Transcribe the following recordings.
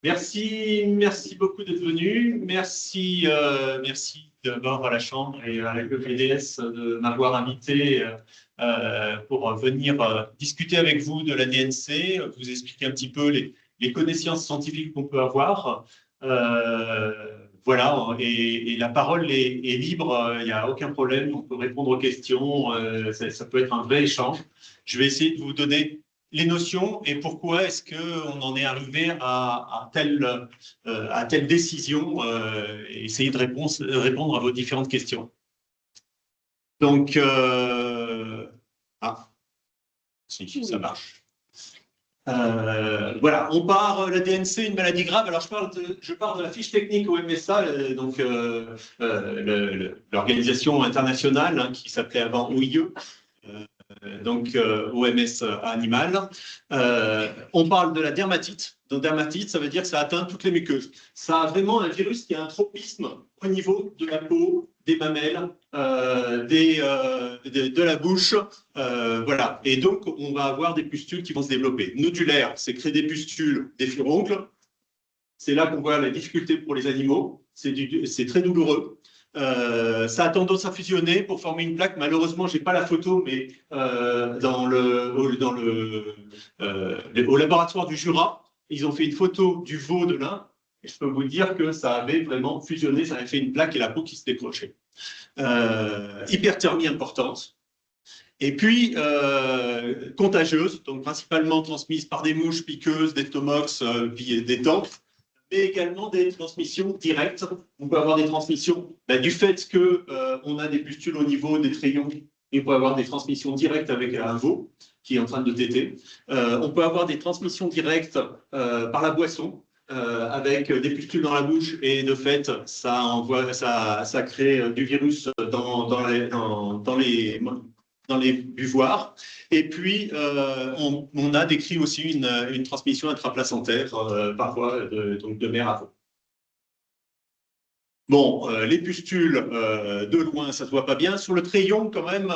Merci beaucoup d'être venu. Merci d'abord à la Chambre et à le PDS de m'avoir invité pour venir discuter avec vous de la DNC, vous expliquer un petit peu les connaissances scientifiques qu'on peut avoir. Voilà, et la parole est libre, il n'y a aucun problème, on peut répondre aux questions, ça peut être un vrai échange. Je vais essayer de vous donner les notions et pourquoi est-ce qu'on en est arrivé à telle décision et essayer de répondre à vos différentes questions. Donc, si, ça marche. Voilà, on part la DNC, une maladie grave. Alors, je pars de la fiche technique au MSA, donc l'organisation internationale qui s'appelait avant OIE. Donc OMS animal. On parle de la dermatite. Donc dermatite, ça veut dire que ça atteint toutes les muqueuses. Ça a vraiment un virus qui a un tropisme au niveau de la peau, des mamelles, de la bouche. Voilà. Et donc, on va avoir des pustules qui vont se développer. Nodulaire, c'est créer des pustules, des furoncles. C'est là qu'on voit la difficulté pour les animaux. C'est très douloureux. Ça a tendance à fusionner pour former une plaque. Malheureusement, je n'ai pas la photo, mais au laboratoire du Jura, ils ont fait une photo du veau de l'un. Et je peux vous dire que ça avait vraiment fusionné, ça avait fait une plaque et la peau qui se décrochait. Hyperthermie importante. Et puis, contagieuse, donc principalement transmise par des mouches piqueuses, des tomox, des tampes, mais également des transmissions directes. On peut avoir des transmissions du fait qu'on a des pustules au niveau des trayons. On peut avoir des transmissions directes avec un veau qui est en train de téter. On peut avoir des transmissions directes par la boisson, avec des pustules dans la bouche, et de fait, ça crée du virus dans les buvoirs. Et puis, on a décrit aussi une transmission intraplacentaire, parfois de mère à veau. Bon, les pustules, de loin, ça ne se voit pas bien. Sur le crayon, quand même,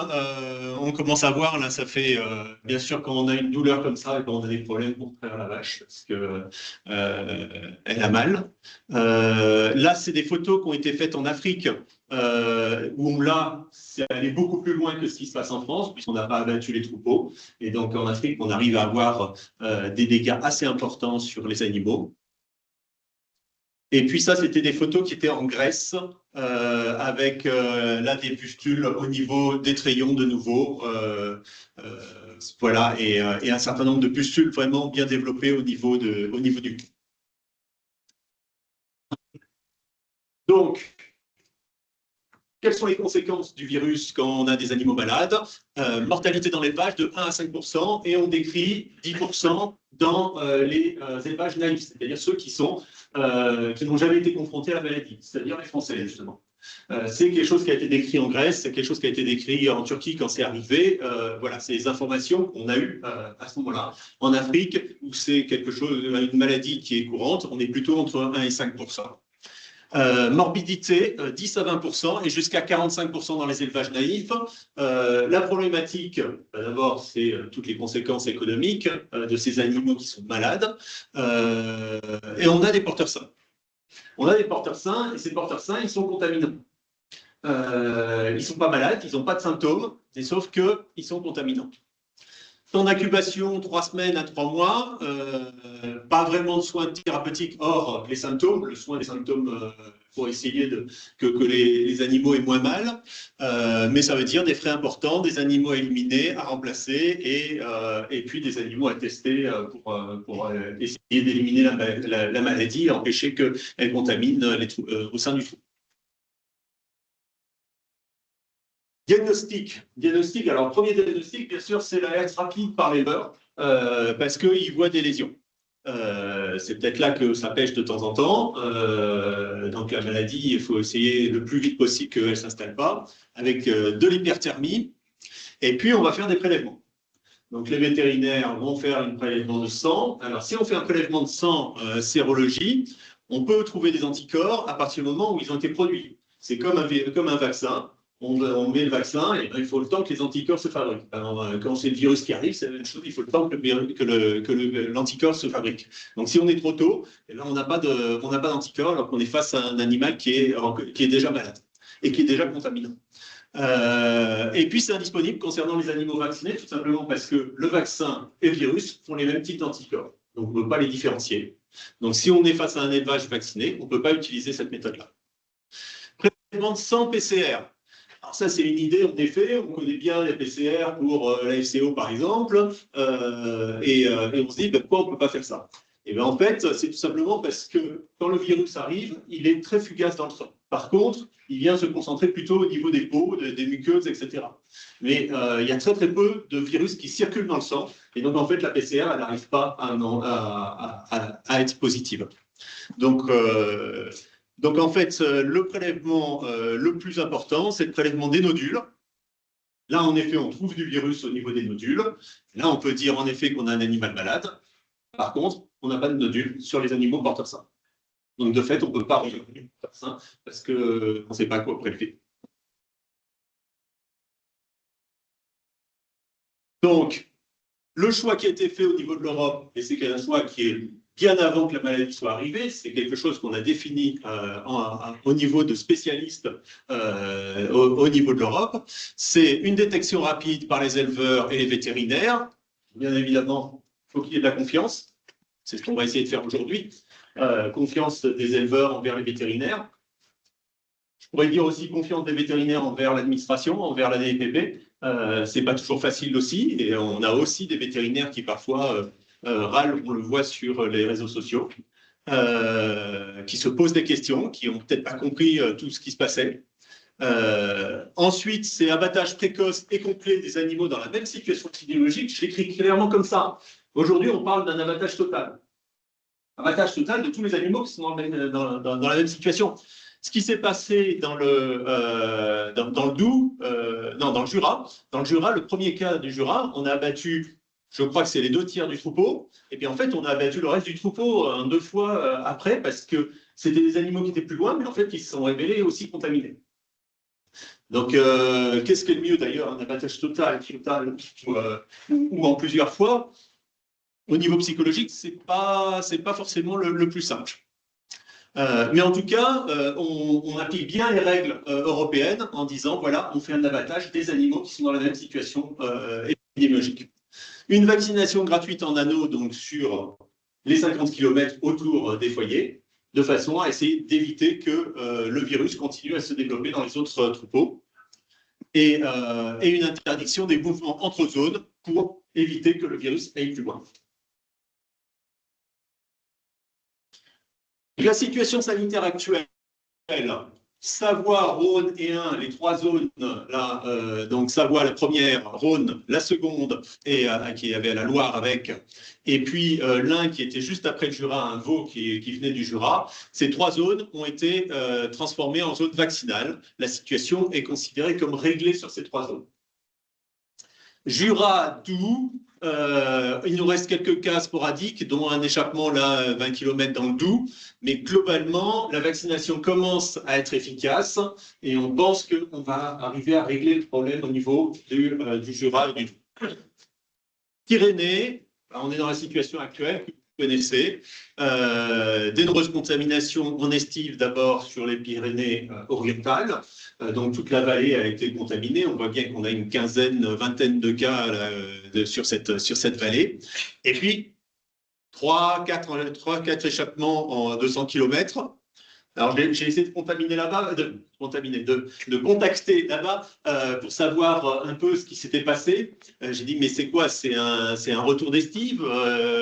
on commence à voir, là, ça fait, bien sûr, quand on a une douleur comme ça, et quand on a des problèmes pour traire la vache, parce qu'elle a mal. Là, c'est des photos qui ont été faites en Afrique, où là, c'est allé beaucoup plus loin que ce qui se passe en France, puisqu'on n'a pas abattu les troupeaux. Et donc, en Afrique, on arrive à avoir des dégâts assez importants sur les animaux. Et puis ça, c'était des photos qui étaient en Grèce, avec là des pustules au niveau des trayons de nouveau. Voilà, et un certain nombre de pustules vraiment bien développées au niveau du cul. Donc, quelles sont les conséquences du virus quand on a des animaux malades? Mortalité dans l'élevage de 1 à 5%, et on décrit 10% dans les élevages naïfs, c'est-à-dire ceux qui n'ont jamais été confrontés à la maladie, c'est-à-dire les Français, justement. C'est quelque chose qui a été décrit en Grèce, c'est quelque chose qui a été décrit en Turquie quand c'est arrivé. Voilà, c'est les informations qu'on a eues à ce moment-là. En Afrique, où c'est une maladie qui est courante, on est plutôt entre 1 et 5%. Morbidité, 10 à 20% et jusqu'à 45% dans les élevages naïfs. La problématique, d'abord, c'est toutes les conséquences économiques de ces animaux qui sont malades. Et on a des porteurs sains. On a des porteurs sains, et ces porteurs sains, ils sont contaminants. Ils ne sont pas malades, ils n'ont pas de symptômes, mais sauf qu'ils sont contaminants. Temps d'incubation, 3 semaines à 3 mois, pas vraiment de soins thérapeutiques hors les symptômes, le soin des symptômes pour essayer que les animaux aient moins mal, mais ça veut dire des frais importants, des animaux à éliminer, à remplacer, et puis des animaux à tester pour essayer d'éliminer la maladie et empêcher qu'elle contamine au sein du trou. Diagnostic. Alors, premier diagnostic, bien sûr, c'est l'alerte rapide par l'éleveur, parce qu'il voit des lésions. C'est peut-être là que ça pêche de temps en temps. Donc, la maladie, il faut essayer le plus vite possible qu'elle ne s'installe pas, avec de l'hyperthermie. Et puis, on va faire des prélèvements. Donc, les vétérinaires vont faire un prélèvement de sang. Alors, si on fait un prélèvement de sang sérologie, on peut trouver des anticorps à partir du moment où ils ont été produits. C'est comme un vaccin. on met le vaccin, et il faut le temps que les anticorps se fabriquent. Alors, quand c'est le virus qui arrive, c'est la même chose, il faut le temps que l'anticorps se fabrique. Donc si on est trop tôt, et là, on n'a pas d'anticorps alors qu'on est face à un animal qui est déjà malade et qui est déjà contaminant. Et puis c'est indisponible concernant les animaux vaccinés, tout simplement parce que le vaccin et le virus font les mêmes types d'anticorps. Donc on ne peut pas les différencier. Donc si on est face à un élevage vacciné, on ne peut pas utiliser cette méthode-là. Prélèvement sans PCR. Alors ça, c'est une idée, en effet. On connaît bien les PCR pour la FCO, par exemple. Et on se dit, pourquoi on ne peut pas faire ça? Et bien, en fait, c'est tout simplement parce que quand le virus arrive, il est très fugace dans le sang. Par contre, il vient se concentrer plutôt au niveau des peaux, des muqueuses, etc. Mais il y a très, très peu de virus qui circulent dans le sang. Et donc, en fait, la PCR, elle n'arrive pas à être positive. Donc, en fait, le prélèvement le plus important, c'est le prélèvement des nodules. Là, en effet, on trouve du virus au niveau des nodules. Là, on peut dire en effet qu'on a un animal malade. Par contre, on n'a pas de nodules sur les animaux porteurs sains. Donc, de fait, on ne peut pas retenir les porteurs sains parce qu'on ne sait pas quoi prélever. Donc, le choix qui a été fait au niveau de l'Europe, et c'est un choix qui est bien avant que la maladie soit arrivée, c'est quelque chose qu'on a défini au niveau de spécialistes au niveau de l'Europe, c'est une détection rapide par les éleveurs et les vétérinaires. Bien évidemment, il faut qu'il y ait de la confiance. C'est ce qu'on va essayer de faire aujourd'hui. Confiance des éleveurs envers les vétérinaires. Je pourrais dire aussi confiance des vétérinaires envers l'administration, envers la DPP. C'est pas toujours facile aussi. Et on a aussi des vétérinaires qui parfois râlent, on le voit sur les réseaux sociaux, qui se posent des questions, qui n'ont peut-être pas compris tout ce qui se passait. Ensuite, c'est abattage précoce et complet des animaux dans la même situation épidémiologique. Je l'écris clairement comme ça. Aujourd'hui, on parle d'un abattage total. Abattage total de tous les animaux qui sont dans la même situation. Ce qui s'est passé dans le Doubs, non, dans le Jura. Dans le Jura, le premier cas du Jura, on a abattu, je crois que c'est les 2 tiers du troupeau, et puis en fait, on a abattu le reste du troupeau 2 fois après, parce que c'était des animaux qui étaient plus loin, mais en fait, qui se sont révélés aussi contaminés. Donc, qu'est-ce qui est le mieux d'ailleurs, un abattage total ou en plusieurs fois? Au niveau psychologique, c'est pas forcément le plus simple. Mais en tout cas, on applique bien les règles européennes en disant, voilà, on fait un abattage des animaux qui sont dans la même situation épidémiologique. Une vaccination gratuite en anneau, donc sur les 50 km autour des foyers, de façon à essayer d'éviter que le virus continue à se développer dans les autres troupeaux. Et une interdiction des mouvements entre zones pour éviter que le virus aille plus loin. La situation sanitaire actuelle, Savoie, Rhône et Ain, les 3 zones, là, donc Savoie la première, Rhône la seconde, et qui avait la Loire avec, et puis l'Ain qui était juste après le Jura, un Vaud qui venait du Jura. Ces 3 zones ont été transformées en zones vaccinales. La situation est considérée comme réglée sur ces 3 zones. Jura, Doubs, il nous reste quelques cas sporadiques, dont un échappement là, 20 km dans le Doubs, mais globalement, la vaccination commence à être efficace et on pense qu'on va arriver à régler le problème au niveau du Jura et du Doubs. Pyrénées, on est dans la situation actuelle que vous connaissez, des nombreuses contaminations en estive d'abord sur les Pyrénées orientales. Donc toute la vallée a été contaminée. On voit bien qu'on a une vingtaine de cas sur cette vallée. Et puis, 3-4 échappements en 200 km. Alors, j'ai essayé de contaminer là-bas, de contacter là-bas pour savoir un peu ce qui s'était passé. J'ai dit, mais c'est quoi? C'est un retour d'estive.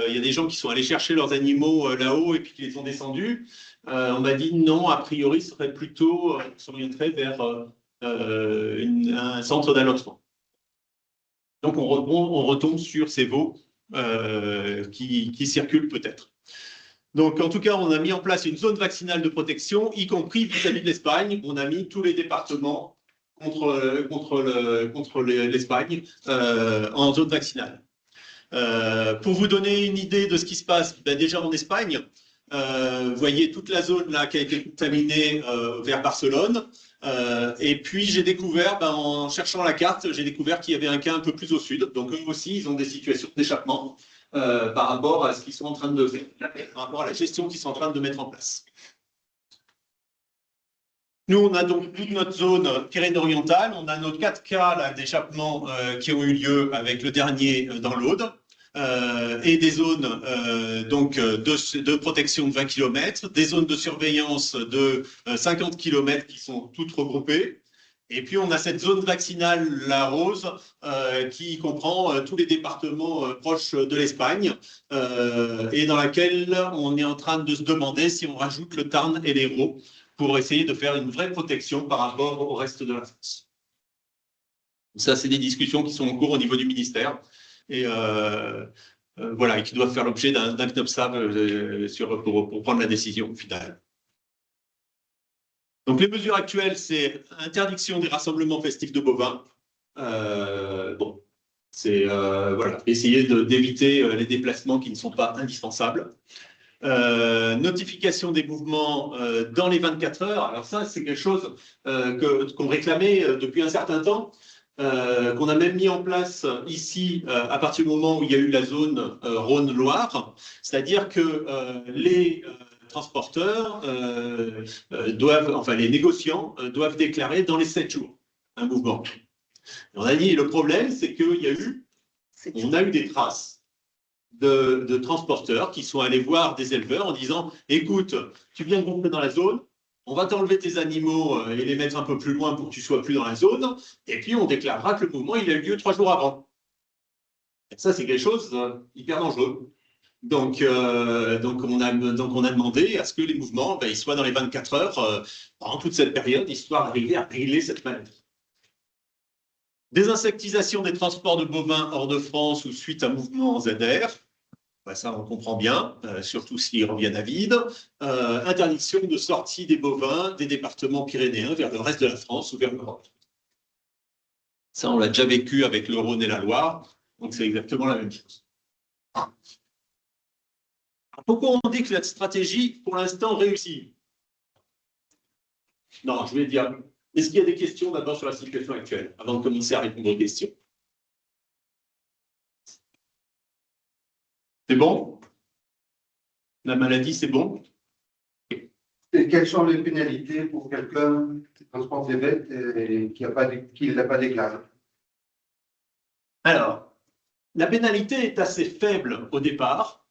Il y a des gens qui sont allés chercher leurs animaux là-haut et puis qui les ont descendus. On m'a dit non, a priori, ce serait plutôt s'orienterait vers un centre d'allotement. Donc, on retombe sur ces veaux qui circulent peut-être. Donc, en tout cas, on a mis en place une zone vaccinale de protection, y compris vis-à-vis de l'Espagne. On a mis tous les départements contre l'Espagne en zone vaccinale. Pour vous donner une idée de ce qui se passe, déjà en Espagne, Vous voyez toute la zone là qui a été contaminée vers Barcelone. Et puis j'ai découvert, en cherchant la carte, j'ai découvert qu'il y avait un cas un peu plus au sud. Donc eux aussi, ils ont des situations d'échappement par rapport à ce qu'ils sont en train de faire, par rapport à la gestion qu'ils sont en train de mettre en place. Nous, on a donc toute notre zone Pyrénées-Orientale. On a nos 4 cas d'échappement qui ont eu lieu avec le dernier dans l'Aude. Et des zones de protection de 20 km, des zones de surveillance de 50 km qui sont toutes regroupées. Et puis, on a cette zone vaccinale, la rose, qui comprend tous les départements proches de l'Espagne et dans laquelle on est en train de se demander si on rajoute le Tarn et l'Hérault pour essayer de faire une vraie protection par rapport au reste de la France. Ça, c'est des discussions qui sont en cours au niveau du ministère. Et voilà, et qui doivent faire l'objet d'un CNOPSAB pour prendre la décision finale. Donc les mesures actuelles, c'est interdiction des rassemblements festifs de bovins. Bon, c'est voilà, essayer d'éviter les déplacements qui ne sont pas indispensables. Notification des mouvements dans les 24 heures. Alors ça, c'est quelque chose qu'on réclamait depuis un certain temps. Qu'on a même mis en place ici à partir du moment où il y a eu la zone Rhône-Loire, c'est-à-dire que les transporteurs les négociants doivent déclarer dans les 7 jours un mouvement. Et on a dit, le problème, c'est qu'on a eu des traces de transporteurs qui sont allés voir des éleveurs en disant, écoute, tu viens de rentrer dans la zone, on va t'enlever tes animaux et les mettre un peu plus loin pour que tu ne sois plus dans la zone, et puis on déclarera que le mouvement il a eu lieu 3 jours avant. Et ça, c'est quelque chose hyper dangereux. Donc on a demandé à ce que les mouvements ils soient dans les 24 heures pendant toute cette période, histoire d'arriver à régler cette maladie. Désinsectisation des transports de bovins hors de France ou suite à mouvement ZR. Ça, on comprend bien, surtout s'ils reviennent à vide. Interdiction de sortie des bovins des départements pyrénéens vers le reste de la France ou vers l'Europe. Ça, on l'a déjà vécu avec le Rhône et la Loire, donc c'est exactement la même chose. Pourquoi on dit que la stratégie, pour l'instant, réussit? Non, je vais dire, est-ce qu'il y a des questions d'abord sur la situation actuelle, avant de commencer à répondre aux questions? C'est bon? La maladie, c'est bon? Et quelles sont les pénalités pour quelqu'un qui transporte des bêtes et qui ne l'a pas déclaré? Alors, la pénalité est assez faible au départ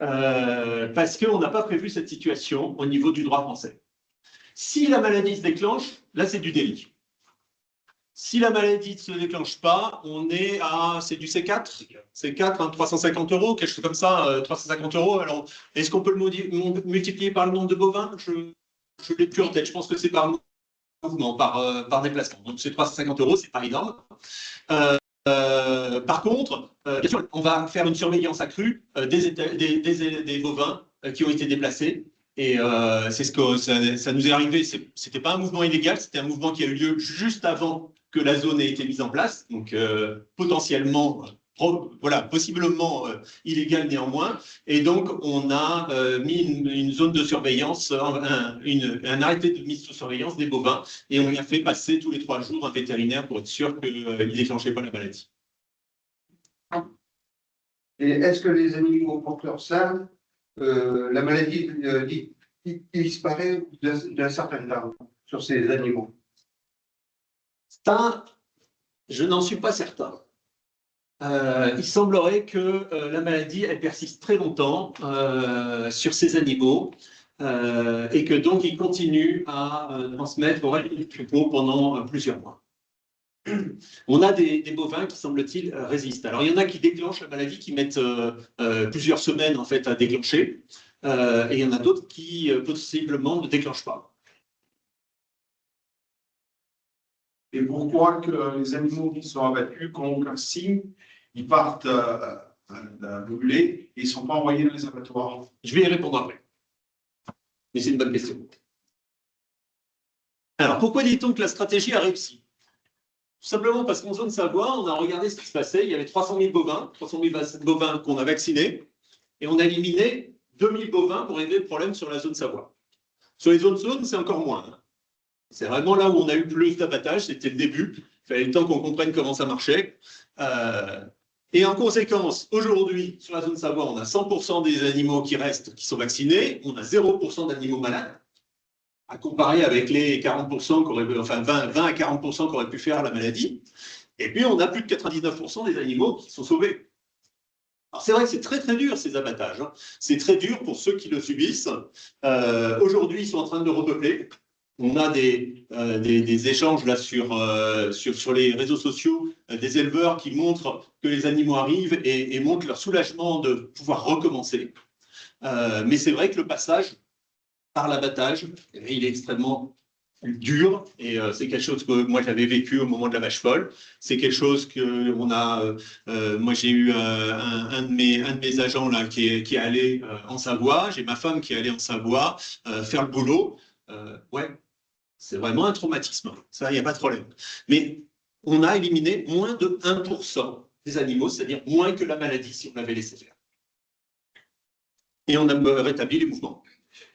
parce qu'on n'a pas prévu cette situation au niveau du droit français. Si la maladie se déclenche, là, c'est du délit. Si la maladie ne se déclenche pas, on est à, c'est du C4, C4, 350 €, quelque chose comme ça, 350 €. Alors, est-ce qu'on peut le multiplier par le nombre de bovins? Je ne l'ai plus en tête, je pense que c'est par mouvement, par déplacement. Donc, c'est 350 €, c'est pas énorme. Par contre, bien sûr, on va faire une surveillance accrue des bovins qui ont été déplacés. Et c'est ce que ça nous est arrivé. C'était pas un mouvement illégal, c'était un mouvement qui a eu lieu juste avant que la zone ait été mise en place, donc potentiellement, possiblement illégal néanmoins. Et donc, on a mis une zone de surveillance, un arrêté de mise sous surveillance des bovins, et on y a fait passer tous les 3 jours un vétérinaire pour être sûr qu'il ne déclenchait pas la maladie. Et est-ce que les animaux porteurs sains, la maladie disparaît d'un certain temps sur ces animaux? Ça, je n'en suis pas certain. Il semblerait que la maladie elle persiste très longtemps sur ces animaux et que donc ils continuent à transmettre au reste du troupeau pendant plusieurs mois. On a des bovins qui, semble-t-il, résistent. Alors, il y en a qui déclenchent la maladie, qui mettent plusieurs semaines en fait à déclencher, et il y en a d'autres qui possiblement ne déclenchent pas. Et pourquoi que les animaux qui sont abattus, qui n'ont aucun signe, ils partent brûler et ils ne sont pas envoyés dans les abattoirs? Je vais y répondre après. Mais c'est une bonne question. Alors, pourquoi dit-on que la stratégie a réussi? Tout simplement parce qu'en zone Savoie, on a regardé ce qui se passait. Il y avait 300 000 bovins qu'on a vaccinés, et on a éliminé 2000 bovins pour régler le problème sur la zone Savoie. Sur les autres zones, c'est encore moins. C'est vraiment là où on a eu plus d'abattage, c'était le début. Il fallait le temps qu'on comprenne comment ça marchait. Et en conséquence, aujourd'hui, sur la zone Savoie, on a 100% des animaux qui restent, qui sont vaccinés, on a 0% d'animaux malades, à comparer avec les 40% enfin 20 à 40% qui auraient pu faire la maladie. Et puis, on a plus de 99% des animaux qui sont sauvés. Alors, c'est vrai que c'est très, très dur, ces abattages. Hein. C'est très dur pour ceux qui le subissent. Aujourd'hui, ils sont en train de repeupler. On a des échanges là sur les réseaux sociaux, des éleveurs qui montrent que les animaux arrivent et montrent leur soulagement de pouvoir recommencer. Mais c'est vrai que le passage par l'abattage, il est extrêmement dur et c'est quelque chose que moi j'avais vécu au moment de la vache folle. C'est quelque chose que on a. Moi j'ai eu un de mes agents là qui est allé en Savoie. J'ai ma femme qui est allée en Savoie faire le boulot. Ouais. C'est vraiment un traumatisme, ça, il n'y a pas de problème. Mais on a éliminé moins de 1% des animaux, c'est-à-dire moins que la maladie si on l'avait laissé faire. Et on a rétabli les mouvements.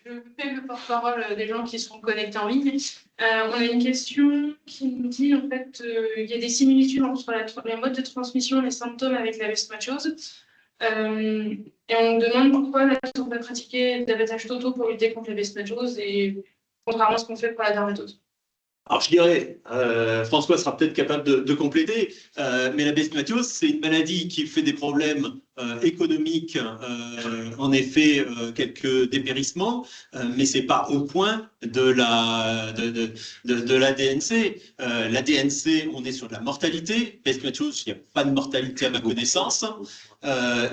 Je fais le porte-parole des gens qui sont connectés en ligne. On a une question qui nous dit, en fait, il y a des similitudes entre les modes de transmission et les symptômes avec la leishmaniose. Et on nous demande pourquoi on va pratiquer d'abattage totaux pour lutter contre la leishmaniose et contrairement à ce qu'on fait pour la dermatose. Alors je dirais, François sera peut-être capable de compléter, mais la leishmaniose, c'est une maladie qui fait des problèmes économiques, en effet, quelques dépérissements, mais c'est pas au point de la DNC. La DNC, on est sur de la mortalité. Leishmaniose, il n'y a pas de mortalité à ma connaissance.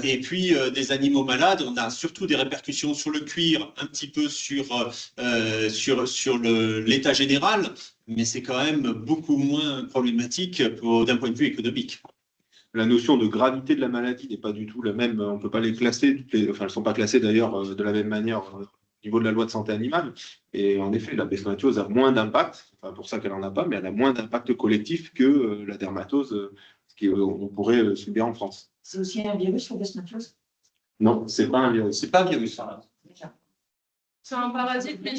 Et puis des animaux malades, on a surtout des répercussions sur le cuir, un petit peu sur l'état général, mais c'est quand même beaucoup moins problématique d'un point de vue économique. La notion de gravité de la maladie n'est pas du tout la même. On ne peut pas les classer, enfin, elles ne sont pas classées d'ailleurs de la même manière au niveau de la loi de santé animale. Et en effet, la leishmaniose a moins d'impact, enfin, pour ça qu'elle n'en a pas, mais elle a moins d'impact collectif que la dermatose, ce qu'on pourrait subir en France. C'est aussi un virus, la leishmaniose? Non, c'est pas un virus. C'est pas un virus. C'est un parasite, mais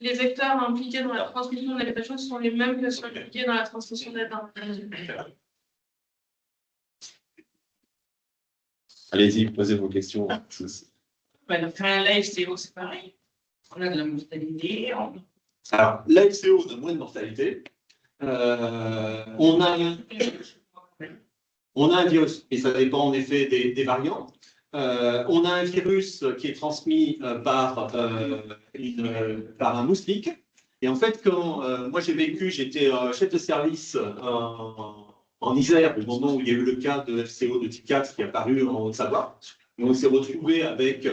les vecteurs impliqués dans la transmission de la leishmaniose sont les mêmes que ceux impliqués dans la transmission de la dermatose. Allez-y, posez vos questions. Enfin, la FCO, c'est pareil. On a de la mortalité. Alors, l'AFCO, on a moins de mortalité. On a un virus, et ça dépend en effet des variants. On a un virus qui est transmis par un moustique. Et en fait, quand moi j'ai vécu, j'étais chef de service en Isère, au moment où il y a eu le cas de FCO de type 4 qui est apparu en Haute-Savoie. On s'est retrouvé avec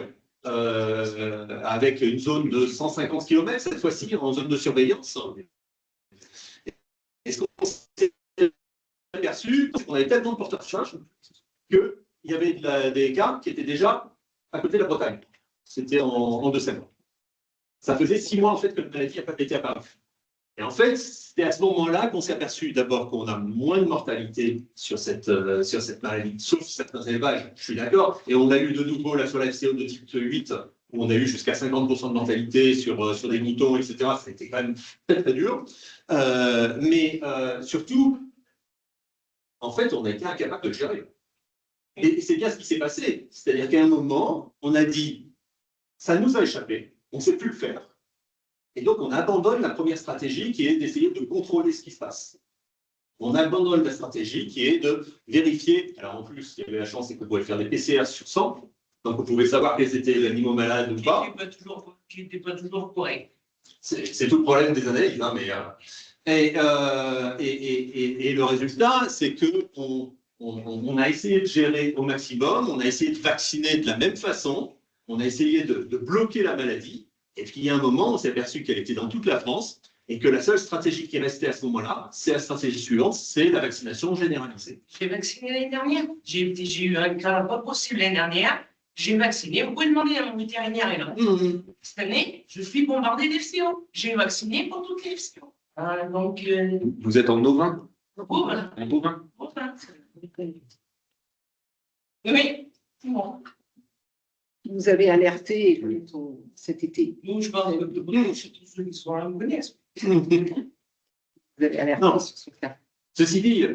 une zone de 150 km, cette fois-ci, en zone de surveillance. Et ce qu'on s'est aperçu, c'est qu'on avait tellement de porteurs de charge qu'il y avait des cas qui étaient déjà à côté de la Bretagne. C'était en décembre. Ça faisait 6 mois en fait que la maladie n'a pas été apparue. Et en fait, c'était à ce moment-là qu'on s'est aperçu d'abord qu'on a moins de mortalité sur cette maladie, sauf certains élevages, je suis d'accord. Et on a eu de nouveau là sur la FCO de type 8, où on a eu jusqu'à 50% de mortalité sur des moutons, etc. Ça a été quand même très très dur. Mais surtout, en fait, on a été incapable de le gérer. Et c'est bien ce qui s'est passé. C'est-à-dire qu'à un moment, on a dit, ça nous a échappé, on ne sait plus le faire. Et donc, on abandonne la première stratégie qui est d'essayer de contrôler ce qui se passe. On abandonne la stratégie qui est de vérifier. Alors, en plus, il y avait la chance, c'est qu'on pouvait faire des PCR sur 100. Donc, on pouvait savoir quels étaient les animaux malades ou pas. Qui n'était pas toujours correct. C'est tout le problème des analyses. Hein, et le résultat, c'est qu'on a essayé de gérer au maximum, on a essayé de vacciner de la même façon, on a essayé de bloquer la maladie. Et puis, il y a un moment, on s'est aperçu qu'elle était dans toute la France et que la seule stratégie qui restait à ce moment-là, c'est la stratégie suivante, c'est la vaccination généralisée. J'ai vacciné l'année dernière. J'ai eu un cas pas possible l'année dernière. J'ai vacciné. Vous pouvez demander à mon vétérinaire. Et là. Cette année, je suis bombardé d'FCO. J'ai vacciné pour toutes les FCO. Donc, vous êtes en ovin? Bovin. En bovin? Bovin. Oui. Bon. vous avez alerté cet été. Nous, je pense que surtout ceux qui sont là me connaissent. Vous avez alerté Non. sur ce cas. Ceci dit,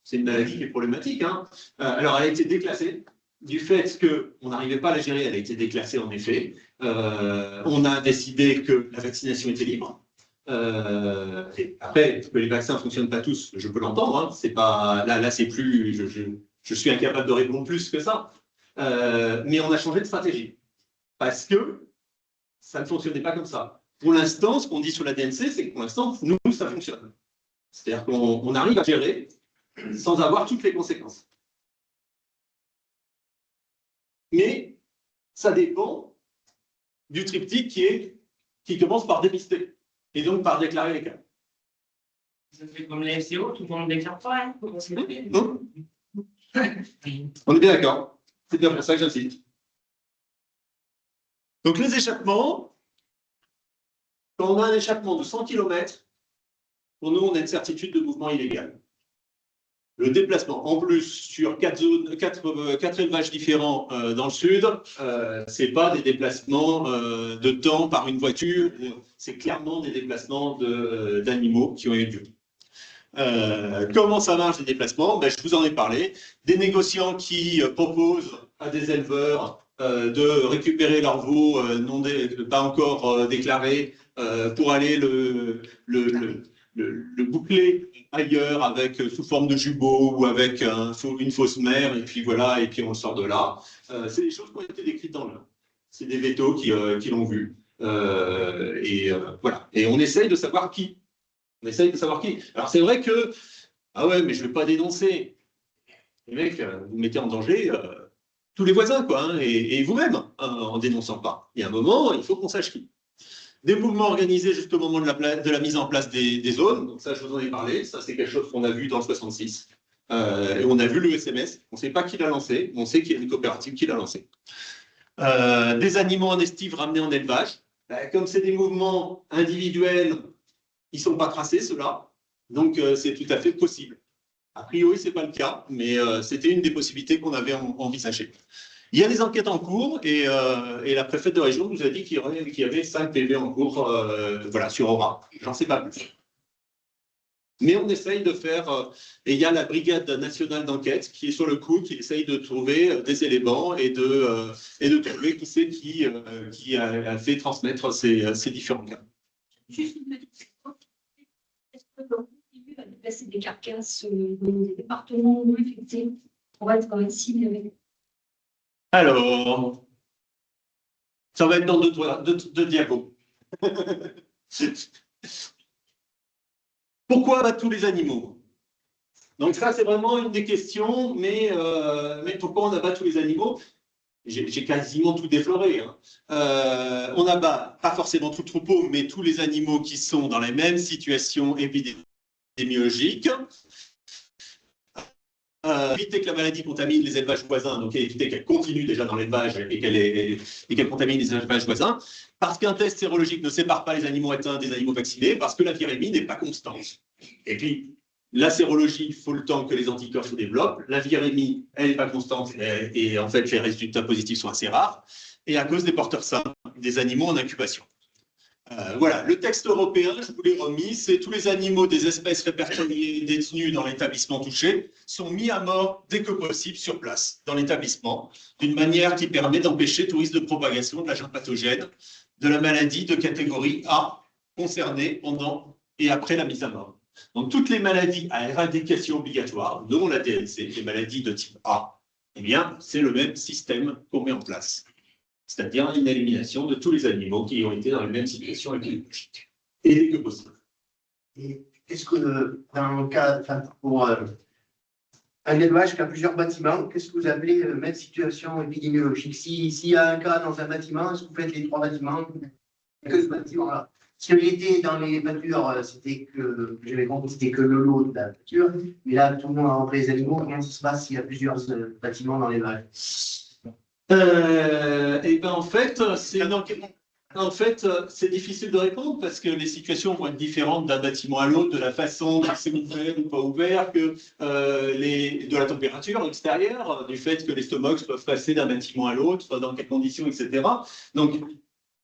c'est une maladie qui est problématique, hein. Alors, elle a été déclassée du fait qu'on n'arrivait pas à la gérer. Elle a été déclassée, en effet. On a décidé que la vaccination était libre. Et après, que les vaccins ne fonctionnent pas tous, je peux l'entendre. Hein. C'est pas là, c'est plus. Je suis incapable de répondre plus que ça. Mais on a changé de stratégie parce que ça ne fonctionnait pas comme ça. Pour l'instant, ce qu'on dit sur la DNC, c'est que pour l'instant, nous, ça fonctionne. C'est-à-dire qu'on arrive à gérer sans avoir toutes les conséquences. Mais ça dépend du triptyque qui commence par dépister et donc par déclarer les cas. Ça fait comme les FCO, tout le monde ne déclare pas. Hein. Non. On est bien d'accord. C'est bien pour ça que j'insiste. Donc les échappements, quand on a un échappement de 100 km, pour nous, on a une certitude de mouvement illégal. Le déplacement, en plus, sur 4 élevages différents dans le sud, ce n'est pas des déplacements de temps par une voiture, c'est clairement des déplacements d'animaux qui ont eu lieu. Comment ça marche les déplacements? Ben, je vous en ai parlé. Des négociants qui proposent à des éleveurs de récupérer leurs veaux pas encore déclarés pour aller le boucler ailleurs avec sous forme de jumeaux ou avec une fausse mère et puis voilà et puis on sort de là. C'est des choses qui ont été décrites dans l'un. C'est des vétos qui l'ont vu voilà. Et on essaye de savoir qui. On essaye de savoir qui. Alors c'est vrai que ah ouais mais je vais pas dénoncer. Les mecs, vous mettez en danger tous les voisins quoi hein, et vous-même hein, en dénonçant pas. Il y a un moment il faut qu'on sache qui. Des mouvements organisés jusqu'au moment de la mise en place des zones. Donc ça, je vous en ai parlé. Ça, c'est quelque chose qu'on a vu dans le 66. Et on a vu le SMS. On ne sait pas qui l'a lancé. On sait qu'il y a une coopérative qui l'a lancé. Des animaux en estive ramenés en élevage. Comme c'est des mouvements individuels, ils ne sont pas tracés, ceux-là. Donc, c'est tout à fait possible. A priori, ce n'est pas le cas, mais c'était une des possibilités qu'on avait envisagées. Il y a des enquêtes en cours et la préfète de région nous a dit qu'il y avait 5 PV en cours voilà, sur Aura. J'en sais pas plus. Mais on essaye de faire... et il y a la brigade nationale d'enquête qui est sur le coup, qui essaye de trouver des éléments et de trouver qui c'est qui a fait transmettre ces différents cas. Juste une petite question. Est-ce que l'on va déplacer des carcasses dans des départements non infectés pour être en cible avec... Alors, ça va être dans deux diapos. Pourquoi abattre tous les animaux? Donc ça, c'est vraiment une des questions, mais pourquoi on abat tous les animaux? J'ai quasiment tout défloré. Hein. On abat pas forcément tout le troupeau, mais tous les animaux qui sont dans les mêmes situations épidémiologiques. Éviter que la maladie contamine les élevages voisins, donc éviter qu'elle continue déjà dans l'élevage et qu'elle contamine les élevages voisins, parce qu'un test sérologique ne sépare pas les animaux atteints des animaux vaccinés, parce que la virémie n'est pas constante. Et puis, la sérologie, il faut le temps que les anticorps se développent, la virémie, elle n'est pas constante, et en fait, les résultats positifs sont assez rares, et à cause des porteurs sains, des animaux en incubation. Voilà, le texte européen, je vous l'ai remis, c'est tous les animaux des espèces répertoriées détenues dans l'établissement touché sont mis à mort dès que possible sur place, dans l'établissement, d'une manière qui permet d'empêcher tout risque de propagation de l'agent pathogène de la maladie de catégorie A concernée pendant et après la mise à mort. Donc toutes les maladies à éradication obligatoire, dont la DNC, les maladies de type A, eh bien, c'est le même système qu'on met en place. C'est-à-dire une élimination de tous les animaux qui ont été dans les mêmes situations épidémiologiques. Et dès que possible. Et est-ce que dans le cas, pour un élevage qui a plusieurs bâtiments, qu'est-ce que vous appelez même situation épidémiologique? S'il y a un cas dans un bâtiment, est-ce que vous faites les 3 bâtiments? Que ce bâtiment-là? Ce qui était dans les pâtures, c'était que, j'avais compris, c'était que le lot de la pâture. Mais là, tout le monde a rentré les animaux. Comment ça se passe s'il y a plusieurs bâtiments dans l'élevage? Et ben en fait, c'est une enquête. En fait, c'est difficile de répondre parce que les situations vont être différentes d'un bâtiment à l'autre, de la façon dont c'est ouvert ou pas ouvert, de la température extérieure, du fait que les stomox peuvent passer d'un bâtiment à l'autre, dans quelles conditions, etc. Donc,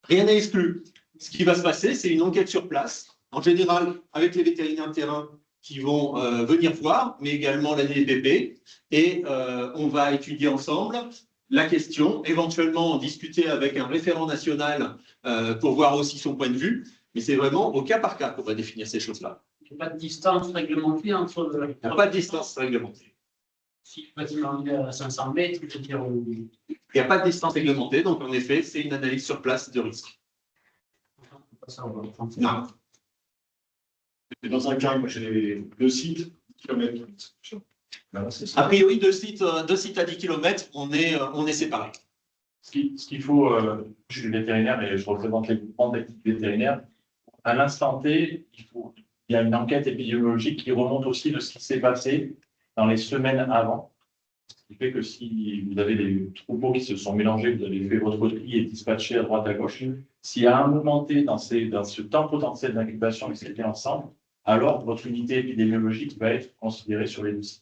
rien n'est exclu. Ce qui va se passer, c'est une enquête sur place, en général avec les vétérinaires de terrain qui vont venir voir, mais également la DPP, et on va étudier ensemble la question, éventuellement en discuter avec un référent national pour voir aussi son point de vue, mais c'est vraiment au cas par cas qu'on va définir ces choses-là. Il n'y a pas de distance réglementée entre. Il n'y a pas de distance réglementée. Si le bâtiment est à 500 mètres, je veux dire. Il n'y a pas de distance réglementée, donc en effet, c'est une analyse sur place de risque. Non. Et dans un cas, moi j'ai 2 sites, kilomètres. A priori, deux sites à 10 km, on est séparés. Ce qu'il faut, je suis vétérinaire et je représente les groupements d'équipes vétérinaires. À l'instant T, il y a une enquête épidémiologique qui remonte aussi de ce qui s'est passé dans les semaines avant. Ce qui fait que si vous avez des troupeaux qui se sont mélangés, vous avez fait votre tri et dispatché à droite à gauche, si à un moment T, dans ce temps potentiel d'incubation, ils étaient ensemble, alors votre unité épidémiologique va être considérée sur les dossiers.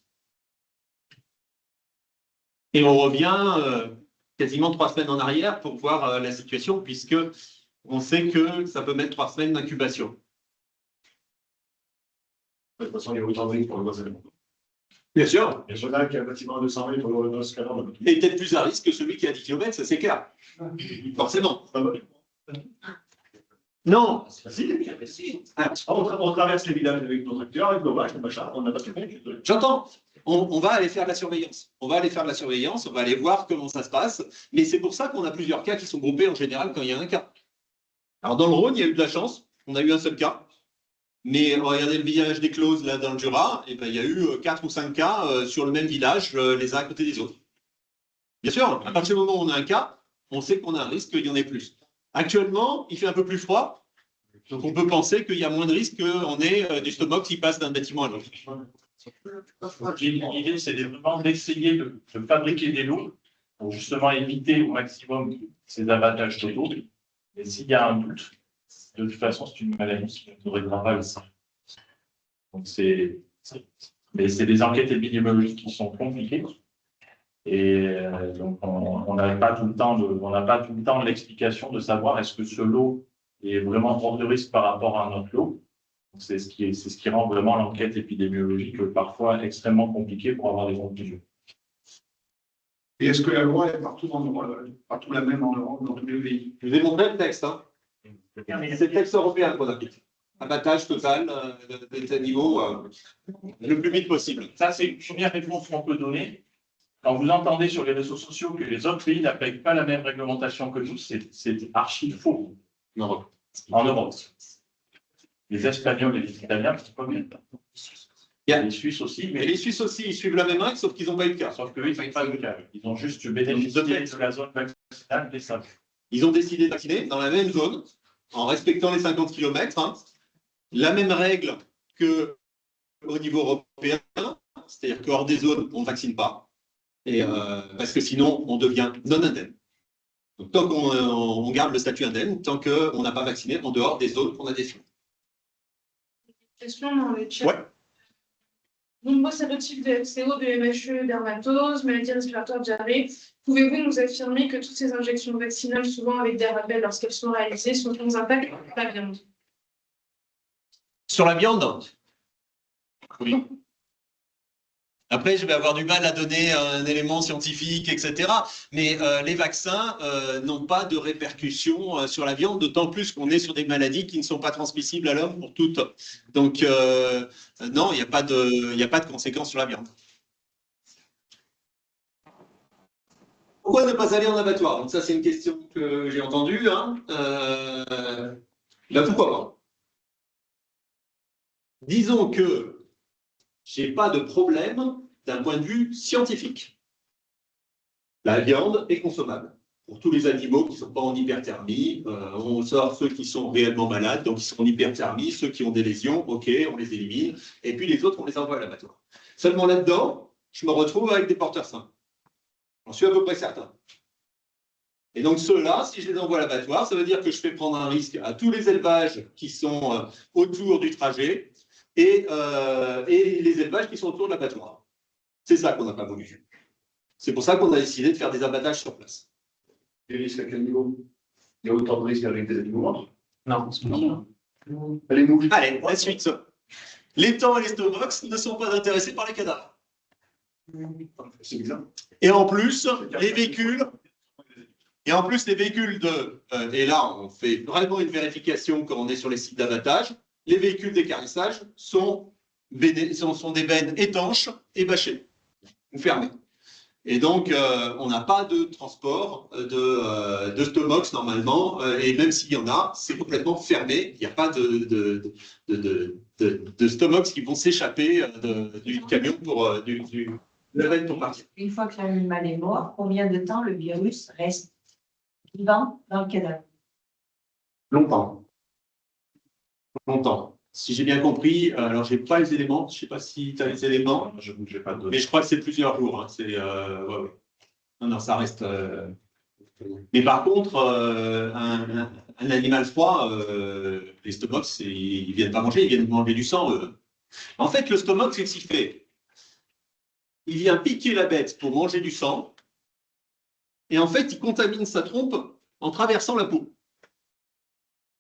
Et on revient quasiment 3 semaines en arrière pour voir la situation, puisque on sait que ça peut mettre 3 semaines d'incubation. De toute façon, il y a autant de risques pour le voisin. Bien sûr. Et sur là, qui a un bâtiment à 200 mètres, dans ce cas-là, on a tout. Et peut-être plus à risque que celui qui a 10 km, ça c'est clair. Forcément. Non. C'est facile. On traverse les villages avec nos tracteurs, avec nos vaches, nos machins, on n'a pas de. J'entends. On va aller faire de la surveillance. On va aller voir comment ça se passe. Mais c'est pour ça qu'on a plusieurs cas qui sont groupés en général quand il y a un cas. Alors dans le Rhône, il y a eu de la chance. On a eu un seul cas. Mais regardez le village des Closes, là, dans le Jura, et ben, il y a eu 4 ou 5 cas sur le même village, les uns à côté des autres. Bien sûr, à partir du moment où on a un cas, on sait qu'on a un risque qu'il y en ait plus. Actuellement, il fait un peu plus froid, donc on peut penser qu'il y a moins de risques qu'on ait du stomox qui passe d'un bâtiment à l'autre. L'idée, c'est vraiment d'essayer de fabriquer des lots pour justement éviter au maximum ces abattages totaux. Et s'il y a un doute, de toute façon, c'est une maladie qui ne réglera pas le sein. Donc, mais c'est des enquêtes épidémiologiques qui sont compliquées. Et donc, on n'a pas tout le temps l'explication de savoir est-ce que ce lot est vraiment hors de risque par rapport à un autre lot. C'est ce qui rend vraiment l'enquête épidémiologique parfois extrêmement compliquée pour avoir des conclusions. Et est-ce que la loi est partout la même en Europe, dans tous les pays? Je vous ai montré le texte. Hein. C'est le texte européen qu'on applique. Abattage total des animaux le plus vite possible. Ça, c'est une première réponse qu'on peut donner. Quand vous entendez sur les réseaux sociaux que les autres pays n'appliquent pas la même réglementation que nous, c'est archi faux. En Europe. Les Espagnols et les Italiens, c'est pas bien. Les Suisses aussi. Mais les Suisses aussi, ils suivent la même règle, sauf qu'ils n'ont pas eu de cas. Sauf qu'eux, ils n'ont pas eu de cas. Ils ont juste bénéficié de la zone vaccinale des sables. Ils ont décidé de vacciner dans la même zone, en respectant les 50 km. Hein. La même règle qu'au niveau européen, c'est-à-dire qu'hors des zones, on ne vaccine pas. Et, parce que sinon, on devient non indemne. Donc, tant qu'on garde le statut indemne, tant qu'on n'a pas vacciné en dehors des zones qu'on a définies. Question dans le chat. Ouais. Nombreux sérotypes de FCO, de MHE, dermatose, maladie respiratoire, diarrhée. Pouvez-vous nous affirmer que toutes ces injections vaccinales, souvent avec des rappels lorsqu'elles sont réalisées, sont sans impact sur la viande? Sur la viande? Oui. Après, je vais avoir du mal à donner un élément scientifique, etc. Mais les vaccins n'ont pas de répercussions sur la viande, d'autant plus qu'on est sur des maladies qui ne sont pas transmissibles à l'homme pour toutes. Donc, non, il n'y a pas de conséquences sur la viande. Pourquoi ne pas aller en abattoir? Donc ça, c'est une question que j'ai entendue. Hein. Là, pourquoi pas? Disons que je n'ai pas de problème d'un point de vue scientifique. La viande est consommable pour tous les animaux qui ne sont pas en hyperthermie. On sort ceux qui sont réellement malades, donc qui sont en hyperthermie, ceux qui ont des lésions, ok, on les élimine, et puis les autres, on les envoie à l'abattoir. Seulement là-dedans, je me retrouve avec des porteurs sains. J'en suis à peu près certain. Et donc ceux-là, si je les envoie à l'abattoir, ça veut dire que je fais prendre un risque à tous les élevages qui sont autour du trajet et les élevages qui sont autour de l'abattoir. C'est ça qu'on n'a pas voulu. C'est pour ça qu'on a décidé de faire des abattages sur place. Les risques à quel niveau? Il y a autant de risques avec des animaux morts? Non, c'est pas ça. Les mouches. Allez, la suite. Les temps et les stomox ne sont pas intéressés par les cadavres. C'est bizarre. Et en plus, les véhicules de... et là, on fait vraiment une vérification quand on est sur les sites d'abattage. Les véhicules d'équarrissage sont des bennes étanches et bâchées, ou fermées. Et donc, on n'a pas de transport de stomox normalement, et même s'il y en a, c'est complètement fermé. Il n'y a pas de stomox qui vont s'échapper du camion pour partir. Une fois que l'animal est mort, combien de temps le virus reste vivant dans le cadavre? Longtemps. Longtemps. Si j'ai bien compris, alors je n'ai pas les éléments, je ne sais pas si tu as les éléments, mais je crois que c'est plusieurs jours. Hein. Ouais. Non, ça reste. Mais par contre, un animal froid, les stomox, ils ne viennent pas manger, ils viennent manger du sang. En fait, le stomox, qu'est-ce qu'il fait? Il vient piquer la bête pour manger du sang, et en fait, il contamine sa trompe en traversant la peau.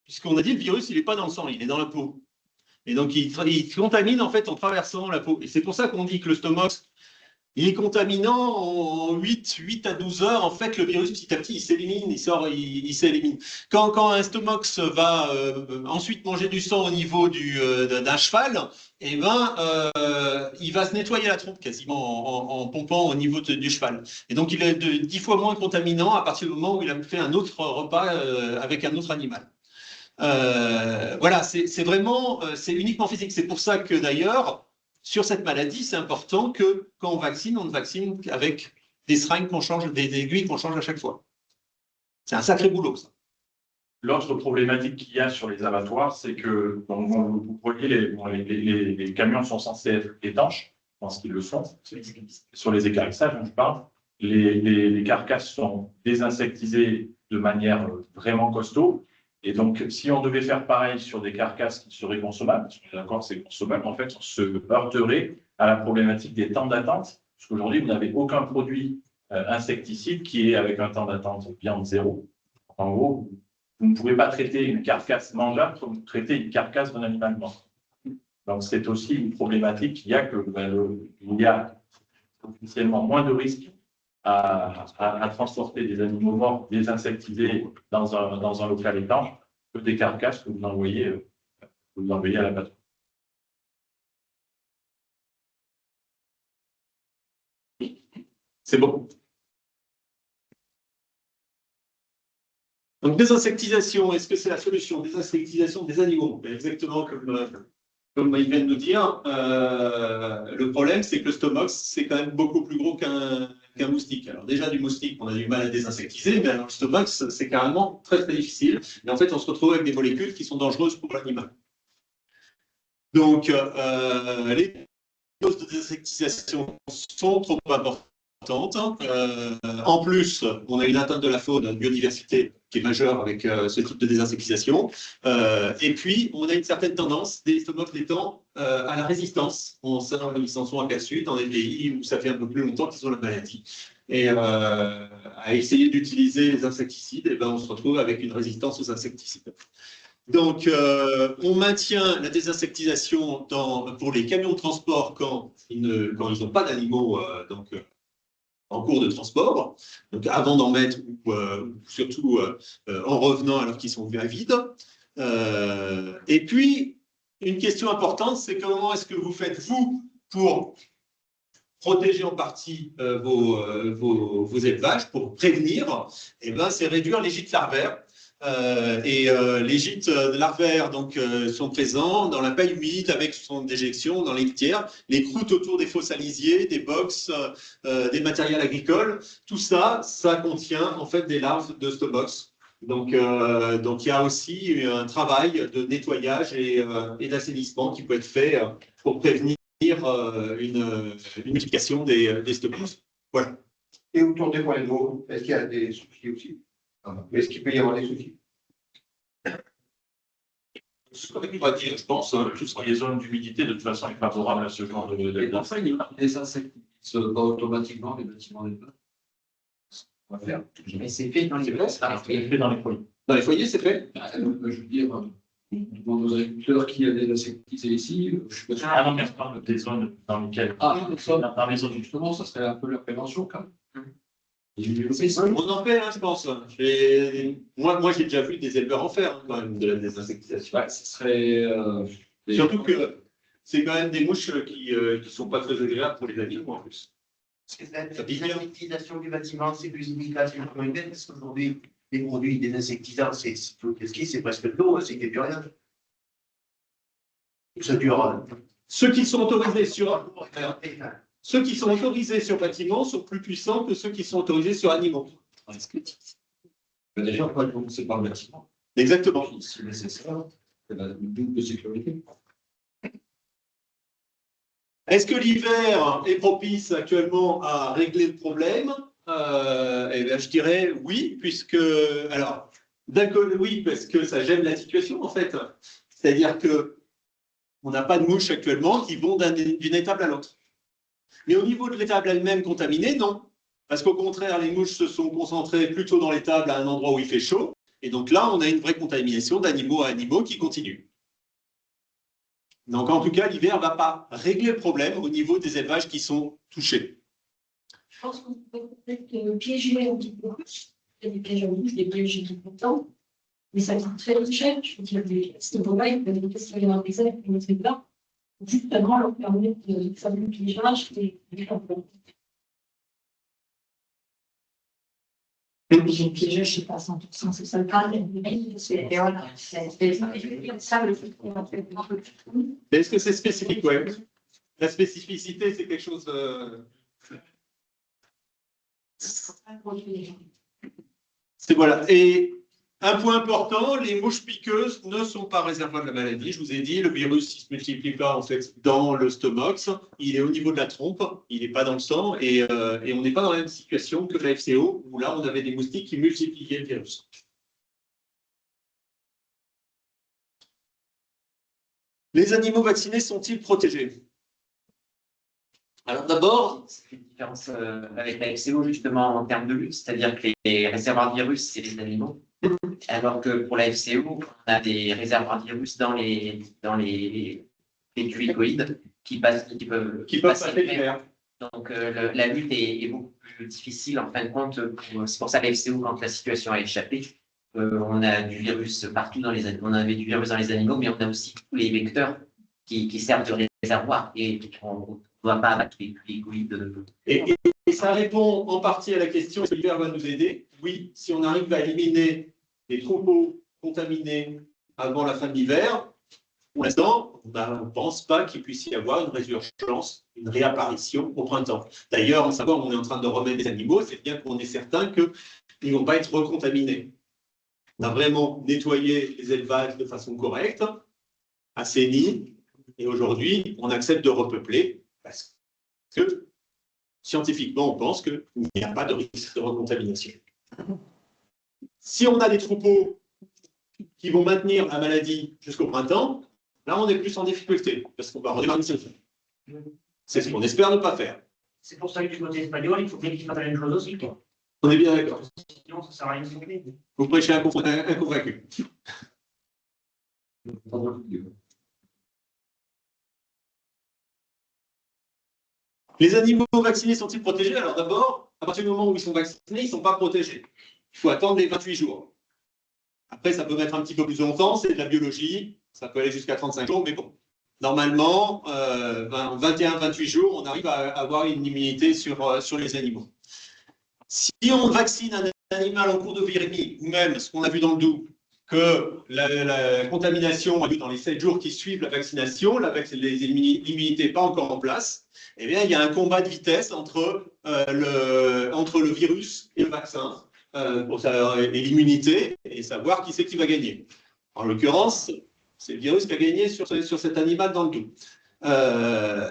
Puisqu'on a dit le virus, il n'est pas dans le sang, il est dans la peau. Et donc, il contamine en fait en traversant la peau. Et c'est pour ça qu'on dit que le stomox, il est contaminant en 8 à 12 heures. En fait, le virus, petit à petit, il s'élimine, il s'élimine. Quand un stomox va ensuite manger du sang au niveau d'un cheval, eh ben, il va se nettoyer la trompe quasiment en pompant au niveau du cheval. Et donc, il est de 10 fois moins contaminant à partir du moment où il a fait un autre repas avec un autre animal. Voilà, c'est vraiment, c'est uniquement physique. C'est pour ça que d'ailleurs, sur cette maladie, c'est important que quand on ne vaccine qu'avec des seringues qu'on change, des aiguilles qu'on change à chaque fois. C'est un sacré boulot, ça. L'autre problématique qu'il y a sur les abattoirs, c'est que, donc, vous voyez, les camions sont censés être étanches, je pense qu'ils le sont, sur les équarrissages, je parle. Les carcasses sont désinsectisées de manière vraiment costaud. Et donc, si on devait faire pareil sur des carcasses qui seraient consommables, parce qu'on est d'accord, c'est consommable, en fait, on se heurterait à la problématique des temps d'attente, parce qu'aujourd'hui, vous n'avez aucun produit insecticide qui est avec un temps d'attente viande zéro. En gros, vous ne pouvez pas traiter une carcasse mangeable comme vous traitez une carcasse d'un animal mort. Donc, c'est aussi une problématique qu'il y a que il y a potentiellement moins de risques à transporter des animaux morts désinsectisés dans un local étanche que des carcasses que vous envoyez à l'abattoir. C'est bon. Donc, désinsectisation, est-ce que c'est la solution? Désinsectisation des animaux, exactement comme ils viennent de dire. Le problème, c'est que le stomox, c'est quand même beaucoup plus gros qu'un moustique. Alors déjà, du moustique, on a du mal à désinsectiser, mais alors, le stomox, c'est carrément très, très difficile. Et en fait, on se retrouve avec des molécules qui sont dangereuses pour l'animal. Donc, les doses de désinsectisation sont trop importantes. En plus, on a une atteinte de la faune, de biodiversité qui est majeure avec ce type de désinsectisation. Et puis, on a une certaine tendance des stomox étant à la résistance. Ils s'en sont aperçus dans des pays où ça fait un peu plus longtemps qu'ils ont la maladie. Et à essayer d'utiliser les insecticides, et ben, on se retrouve avec une résistance aux insecticides. Donc, on maintient la désinsectisation pour les camions de transport quand ils n'ont pas d'animaux en cours de transport, donc avant d'en mettre ou surtout en revenant alors qu'ils sont à vide. Et puis, une question importante, c'est comment est-ce que vous faites, vous, pour protéger en partie vos élevages, pour prévenir, eh ben, c'est réduire les gîtes larvaires. Les gîtes larvaires donc, sont présents dans la paille humide avec son déjection, dans les litières, les croûtes autour des fosses alisiers, des box, des matériels agricoles. Tout ça, ça contient en fait des larves de stomox. Donc, il y a aussi un travail de nettoyage et d'assainissement qui peut être fait pour prévenir une multiplication des stomox. Voilà. Et autour des poils d'eau, est-ce qu'il y a des soucis aussi? Est-ce qu'il peut y avoir des soucis? Ce qu'on va dire, je pense, Tout ce qui est zone d'humidité, de toute façon, est favorable à ce genre de Et pour ça, il y a des insectes qui se pas automatiquement les bâtiments d'élevage. On va faire. Mais c'est fait dans les places. C'est fait dans les foyers. dans les foyers, c'est fait. Je veux dire, on demande aux agriculteurs qui a des insecticides ici. Je suis pas sûr. Ah non, mais je parle des zones dans lesquelles. Ah, ça, Dans les zones. justement, ça serait un peu la prévention quand même. On en fait, hein, je pense. Moi, j'ai déjà vu des éleveurs en faire, hein, quand même, de la désinsectisation. Ouais, ce serait. Surtout que c'est quand même des mouches qui sont pas très agréables pour les animaux, en plus. Est-ce que la Ça pique bien. désinsectisation du bâtiment, c'est plus efficace que le humaine? Parce qu'aujourd'hui, les produits désinsectisants, c'est presque de l'eau, c'est plus rien. Ça dure. Ceux qui sont autorisés sur bâtiment sont plus puissants que ceux qui sont autorisés sur animaux. Déjà, on va commencer par le bâtiment. Exactement. Si nécessaire, c'est la double sécurité. Est-ce que l'hiver est propice actuellement à régler le problème? Eh bien, je dirais oui, puisque, alors, d'un côté, oui, parce que ça gêne la situation, en fait. C'est-à-dire que on n'a pas de mouches actuellement qui vont d'une étable à l'autre. Mais au niveau de l'étable elle-même contaminée, non. Parce qu'au contraire, les mouches se sont concentrées plutôt dans l'étable à un endroit où il fait chaud. Et donc là, on a une vraie contamination d'animaux à animaux qui continue. Donc en tout cas, l'hiver ne va pas régler le problème au niveau des élevages qui sont touchés. Je pense qu'on peut peut-être piéger un petit peu plus. Il y a des pièges à mouches, des pièges qui coûtent tant. Mais ça coûte très cher. Je veux dire, ce niveau-là, il peut être question dans les ailes et les là. Justement, leur permettre de faire du piégeage et du complot. Les piégeages, je ne sais pas 100%, c'est ça le cas. Et voilà, c'est ça le fait qu'on va faire un peu de tout. Est-ce que c'est spécifique? Ouais. La spécificité, c'est quelque chose. C'est voilà. Et un point important, les mouches piqueuses ne sont pas réservoirs de la maladie. Je vous ai dit, le virus ne se multiplie pas en fait dans le stomox. Il est au niveau de la trompe, il n'est pas dans le sang. Et on n'est pas dans la même situation que la FCO, où là, on avait des moustiques qui multipliaient le virus. Les animaux vaccinés sont-ils protégés? Alors d'abord, C'est une différence avec la FCO justement en termes de lutte, c'est-à-dire que les réservoirs de virus, c'est les animaux, alors que pour la FCO, on a des réservoirs de virus dans les cubicoïdes qui peuvent passer l'hiver. Donc la lutte est beaucoup plus difficile en fin de compte. C'est pour ça que la FCO, quand la situation a échappé, on a du virus partout dans les animaux. On avait du virus dans les animaux, mais on a aussi tous les vecteurs qui servent de réservoir et on ne doit pas abattre les cubicoïdes. Et ça répond en partie à la question, est-ce que l'hiver va nous aider? Oui, si on arrive à éliminer les troupeaux contaminés avant la fin de l'hiver, pour l'instant, on ne pense pas qu'il puisse y avoir une résurgence, une réapparition au printemps. D'ailleurs, en savoir, on est en train de remettre des animaux, c'est bien qu'on est certain qu'ils ne vont pas être recontaminés. On a vraiment nettoyé les élevages de façon correcte, assaini, et aujourd'hui, on accepte de repeupler parce que scientifiquement, on pense qu'il n'y a pas de risque de recontamination. Si on a des troupeaux qui vont maintenir la maladie jusqu'au printemps, là, on est plus en difficulté parce qu'on va redémarrer. C'est ce qu'on espère ne pas faire. C'est pour ça que du côté espagnol, il faut bien qu'ils fassent la même chose aussi. On est bien d'accord. Sinon, ça ne sert à rien de s'occuper. Vous prêchez un convaincu. Les animaux vaccinés sont-ils protégés? Alors d'abord, à partir du moment où ils sont vaccinés, ils ne sont pas protégés. Il faut attendre les 28 jours. Après, ça peut mettre un petit peu plus longtemps, c'est de la biologie, ça peut aller jusqu'à 35 jours, mais bon. Normalement, 21-28 jours, on arrive à avoir une immunité sur les animaux. Si on vaccine un animal en cours de viremie, ou même ce qu'on a vu dans le Doubs, que la contamination a vu dans les 7 jours qui suivent la vaccination, l'immunité n'est pas encore en place, eh bien, il y a un combat de vitesse entre le virus et le vaccin, et l'immunité, et savoir qui c'est qui va gagner. En l'occurrence, c'est le virus qui a gagné sur cet animal dans le Doubs.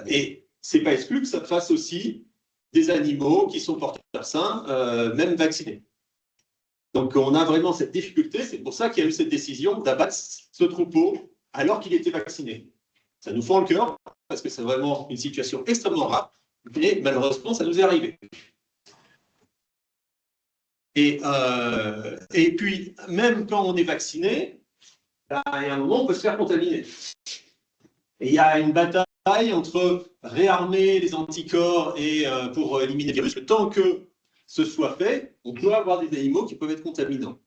Et ce n'est pas exclu que ça fasse aussi des animaux qui sont porteurs sains, même vaccinés. Donc, on a vraiment cette difficulté. C'est pour ça qu'il y a eu cette décision d'abattre ce troupeau alors qu'il était vacciné. Ça nous fend le cœur parce que c'est vraiment une situation extrêmement rare, mais malheureusement, ça nous est arrivé. Et puis, même quand on est vacciné, il y a un moment, on peut se faire contaminer. Et il y a une bataille entre réarmer les anticorps et pour éliminer le virus. Le temps que ce soit fait, on peut avoir des animaux qui peuvent être contaminants.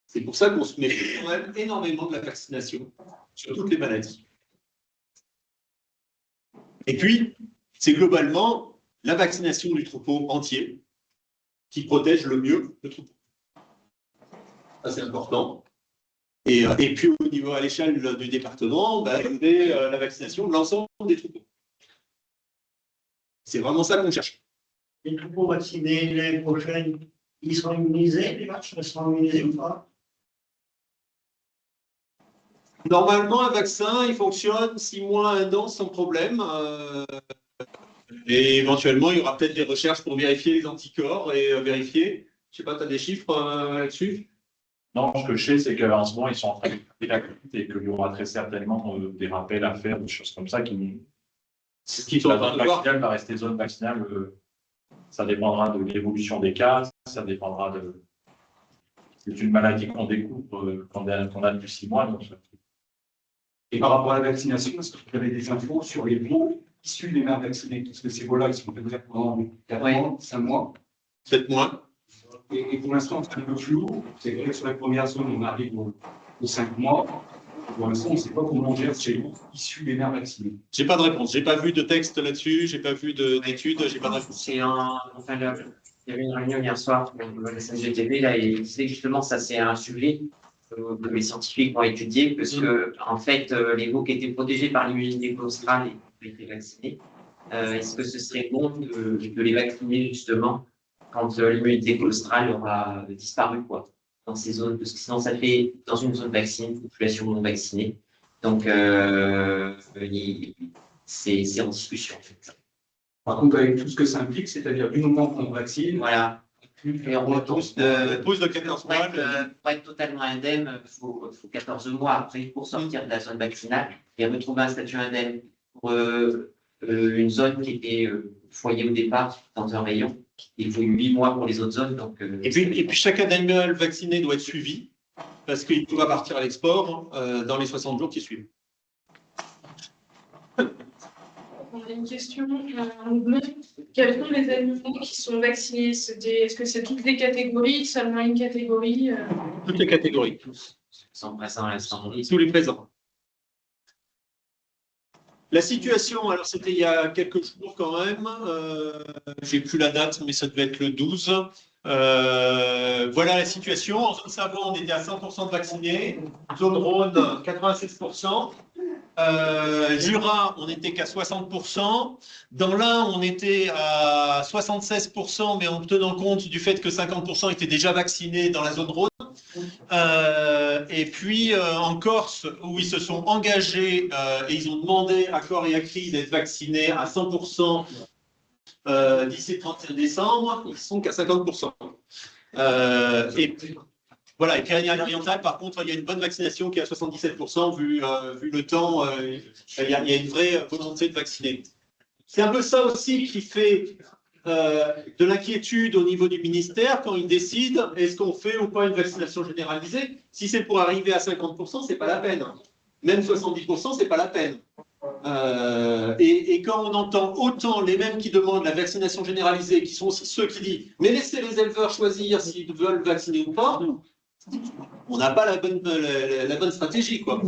C'est pour ça qu'on se méfie quand même énormément de la vaccination sur toutes les maladies. Et puis, c'est globalement la vaccination du troupeau entier qui protège le mieux le troupeau. Ça, c'est important. Et puis, au niveau à l'échelle du département, c'est la vaccination de l'ensemble des troupeaux. C'est vraiment ça qu'on cherche. Les troupeaux vaccinés l'année prochaine, ils seront immunisés, les vaches seront immunisées ou pas? Normalement, un vaccin, il fonctionne 6 mois, 1 an sans problème. Et éventuellement, il y aura peut-être des recherches pour vérifier les anticorps et vérifier. Je ne sais pas, tu as des chiffres là-dessus? Non, ce que je sais, c'est qu'en ce moment, ils sont en train de faire la lutte et qu'il y aura très certainement des rappels à faire, des choses comme ça qui. C'est ce qu'ils sont en train de voir. La zone vaccinale va rester zone vaccinale. Ça dépendra de l'évolution des cas, ça dépendra de. C'est une maladie qu'on découvre qu'on a depuis 6 mois. Donc... Et par rapport à la vaccination, est-ce que vous avez des infos sur les veaux issus des mères vaccinées? Parce que ces veaux-là, ils sont peut-être pendant 4 mois, 5 mois. 7 mois. Et pour l'instant, c'est un peu flou. C'est vrai que sur la première zone, on arrive aux 5 mois. Pour l'instant, on ne sait pas comment on gère ces veaux issus des mères vaccinées. J'ai pas de réponse. J'ai pas vu de texte là-dessus. J'ai pas vu d'études. J'ai pas de réponse. Il y avait une réunion hier soir pour le SNGTV, là, et il disait que justement, ça c'est un sujet que les scientifiques vont étudier, parce que, en fait, les veaux qui étaient protégés par l'immunité claustrale et qui étaient vaccinés, est-ce que ce serait bon de les vacciner justement quand l'immunité claustrale aura disparu, quoi, dans ces zones, parce que sinon ça fait dans une zone vaccinée, une population non vaccinée. Donc, c'est en discussion, en fait. Par contre, avec tout ce que ça implique, c'est-à-dire du moment qu'on vaccine, voilà. Et on repousse de 14 mois. Pour être totalement indemne, il faut 14 mois après pour sortir de la zone vaccinale et retrouver un statut indemne pour une zone qui était foyer au départ dans un rayon. Il faut 8 mois pour les autres zones. Donc, et puis chaque animal vacciné doit être suivi parce qu'il pourra partir à l'export dans les 60 jours qui suivent. On a une question. Quels sont les animaux qui sont vaccinés? Est-ce que c'est toutes les catégories, seulement une catégorie? Toutes les catégories. Sont présents à l'instant. Tous les présents. La situation, alors c'était il y a quelques jours quand même. J'ai plus la date, mais ça devait être le 12. Voilà la situation. En zone Savoie, on était à 100% de vaccinés. Zone Rhône, 96%. Jura, on n'était qu'à 60%. Dans l'Ain, on était à 76%, mais en tenant compte du fait que 50% étaient déjà vaccinés dans la zone Rhône. Et puis en Corse, où ils se sont engagés et ils ont demandé à corps et à cri d'être vaccinés à 100% d'ici le 31 décembre, ils sont qu'à 50%. Et puis, voilà, et Pyrénées-Orientales, par contre, il y a une bonne vaccination qui est à 77%, vu le temps, il y a une vraie volonté de vacciner. C'est un peu ça aussi qui fait de l'inquiétude au niveau du ministère quand il décide est-ce qu'on fait ou pas une vaccination généralisée. Si c'est pour arriver à 50%, c'est pas la peine. Même 70%, c'est pas la peine. Et quand on entend autant les mêmes qui demandent la vaccination généralisée, qui sont aussi ceux qui disent mais laissez les éleveurs choisir s'ils veulent vacciner ou pas, on n'a pas la bonne stratégie, quoi.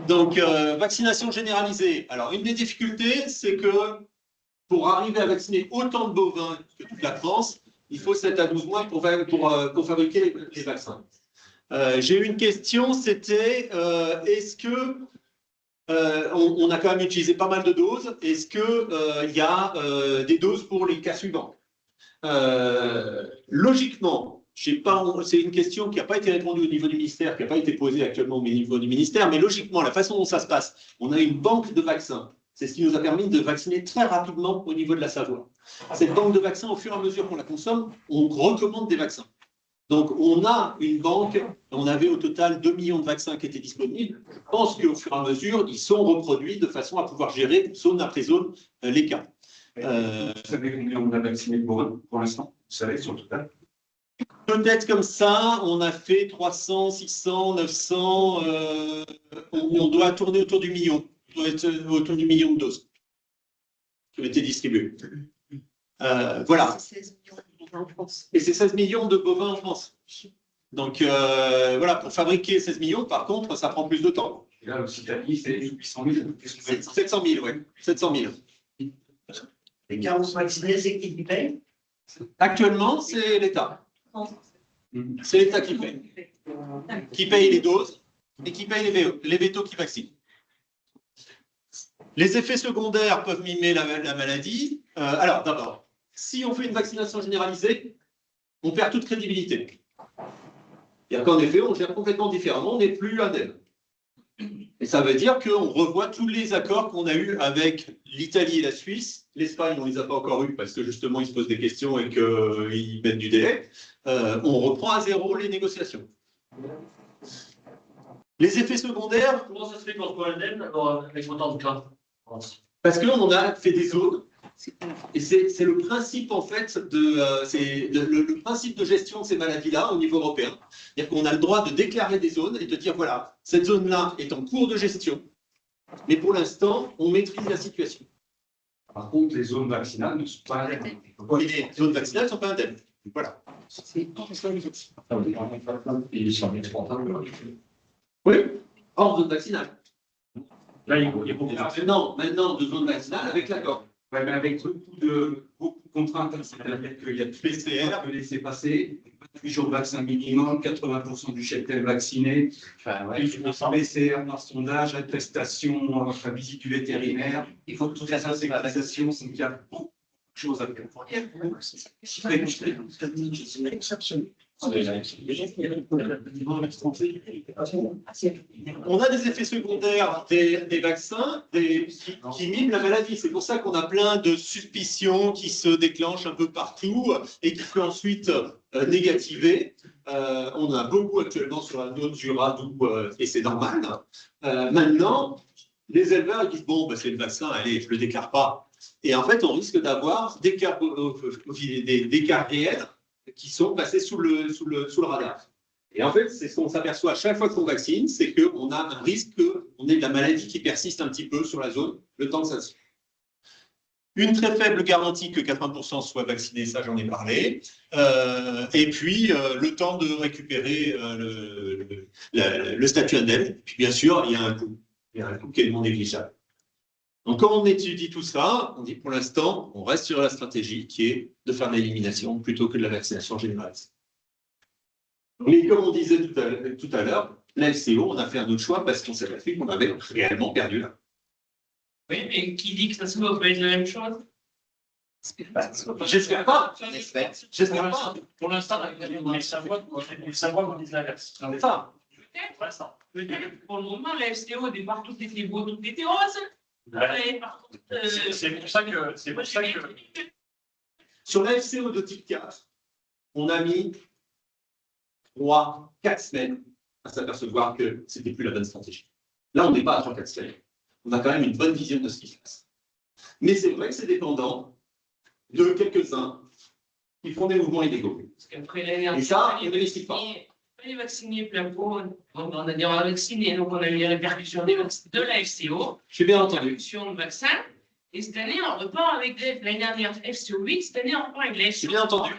Donc, vaccination généralisée. Alors, une des difficultés, c'est que pour arriver à vacciner autant de bovins que toute la France, il faut 7 à 12 mois pour fabriquer les vaccins. J'ai eu une question, c'était est-ce que on a quand même utilisé pas mal de doses, est-ce qu'il y a des doses pour les cas suivants? Logiquement, c'est une question qui n'a pas été répondue au niveau du ministère, qui n'a pas été posée actuellement au niveau du ministère, mais logiquement, la façon dont ça se passe, on a une banque de vaccins. C'est ce qui nous a permis de vacciner très rapidement au niveau de la Savoie. Cette banque de vaccins, au fur et à mesure qu'on la consomme, on recommande des vaccins. Donc, on a une banque, on avait au total 2 millions de vaccins qui étaient disponibles. Je pense qu'au fur et à mesure, ils sont reproduits de façon à pouvoir gérer zone après zone les cas. Vous savez combien on a vacciné pour l'instant? Vous savez, sur le total? Peut-être comme ça, on a fait 300, 600, 900, on doit tourner autour du million. On doit être autour du million de doses qui ont été distribuées. Voilà. Et c'est 16 millions de bovins en France. Donc voilà, pour fabriquer 16 millions, par contre, ça prend plus de temps. Et là, l'Occitanie, c'est 800 000. 700 000, oui. 700 000. Les carences vaccinées, c'est qui paye? Actuellement, c'est l'État. C'est l'État qui paye. Qui paye les doses et qui paye les vétos qui vaccinent. Les effets secondaires peuvent mimer la maladie. Alors, d'abord, si on fait une vaccination généralisée, on perd toute crédibilité. C'est-à-dire qu'en effet, on gère complètement différemment, on n'est plus indemne. Et ça veut dire qu'on revoit tous les accords qu'on a eus avec l'Italie et la Suisse. L'Espagne, on ne les a pas encore eus parce que justement, ils se posent des questions et qu'ils mettent du délai. On reprend à zéro les négociations. Les effets secondaires. Comment ça se fait qu'on soit indemne avec autant de cas? Parce qu'on a fait des zones. Et c'est le principe, en fait, le principe de gestion de ces maladies-là au niveau européen. C'est-à-dire qu'on a le droit de déclarer des zones et de dire, voilà, cette zone-là est en cours de gestion, mais pour l'instant, on maîtrise la situation. Par contre, les zones vaccinales ne sont pas indemnes. Oui, les zones vaccinales ne sont pas indemnes. Voilà. Oui, hors zone vaccinale. Là, il y a beaucoup maintenant, de zone vaccinale avec l'accord. Ouais, mais avec beaucoup de contraintes, c'est-à-dire qu'il y a tout PCR de laisser passer, 8 jours de vaccin minimum, 80% du cheptel vacciné, PCR par sondage, attestation à visite du vétérinaire, il faut que toute la sécurisation, donc il y a beaucoup de choses à faire. On a des effets secondaires des vaccins qui miment la maladie. C'est pour ça qu'on a plein de suspicions qui se déclenchent un peu partout et qui sont ensuite négativées. On en a beaucoup actuellement sur la zone Jura, et c'est normal. Maintenant, les éleveurs ils disent bon, c'est le vaccin, allez, je ne le déclare pas. Et en fait, on risque d'avoir des cas réels qui sont passés sous le radar. Et en fait, c'est ce qu'on s'aperçoit à chaque fois qu'on vaccine, c'est qu'on a un risque qu'on ait de la maladie qui persiste un petit peu sur la zone, le temps que ça se fait. Une très faible garantie que 80% soient vaccinés, ça j'en ai parlé. Et puis, le temps de récupérer le statut indemne. Et puis, bien sûr, il y a un coût. Il y a un coût qui est non négligeable. Donc, quand on étudie tout ça, on dit pour l'instant, on reste sur la stratégie qui est de faire de l'élimination plutôt que de la vaccination généralisée. Mais comme on disait tout à l'heure, la FCO, on a fait un autre choix parce qu'on s'est aperçu qu'on avait réellement perdu là. Oui, mais qui dit que ça se va pas être la même chose? J'espère pas. J'espère pas. Pour l'instant, les Savoie qu'on dise l'inverse. C'est ça. Peut-être pour le moment, la FCO, au départ, tout était beau, tout était rose. Ouais, par contre, c'est pour ça que. Sur la FCO de type 4, on a mis 3-4 semaines à s'apercevoir que ce n'était plus la bonne stratégie. Là, on n'est pas à 3-4 semaines. On a quand même une bonne vision de ce qui se passe. Mais c'est vrai que c'est dépendant de quelques-uns qui font des mouvements illégaux. Parce qu'après l'année et ça, on ne l'explique pas. Les vaccinés plein pot, on a dit on a vacciné, donc on a eu les répercussions de la FCO. J'ai bien entendu. Répercussions de vaccins. Et cette année, on repart avec l'année dernière FCO 8, cette année, on repart avec la FCO. J'ai bien entendu.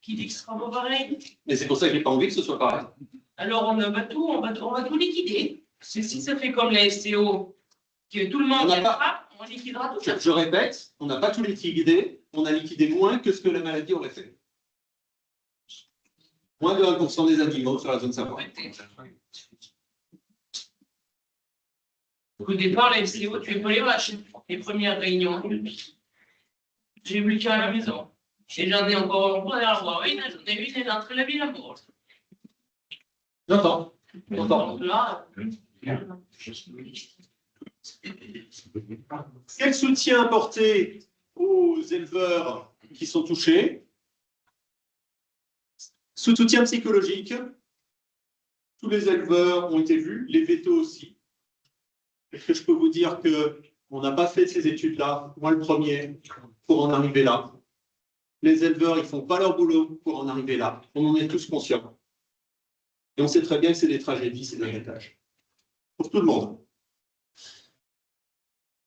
Qui dit que ce sera pas pareil? Mais c'est pour ça que je n'ai pas envie que ce soit pareil. Alors, on va tout liquider. Si ça fait comme la FCO, que tout le monde on liquidera tout ça. Je répète, on n'a pas tout liquidé, on a liquidé moins que ce que la maladie aurait fait. Moins de 1% des animaux sur la zone Savoie. Au départ, la FCO, tu es pas les vaches. Les premières réunions. J'ai eu le cas à la maison. Et j'en ai encore un derrière moi. Oui, j'en ai une, elle est entre la ville à bord. J'entends. Là. Quel soutien apporter aux éleveurs qui sont touchés? Soutien psychologique. Tous les éleveurs ont été vus, les vétos aussi. Est-ce que je peux vous dire qu'on n'a pas fait ces études-là, moi le premier, pour en arriver là. Les éleveurs, ils ne font pas leur boulot pour en arriver là. On en est tous conscients. Et on sait très bien que c'est des tragédies, c'est des abattages. Pour tout le monde.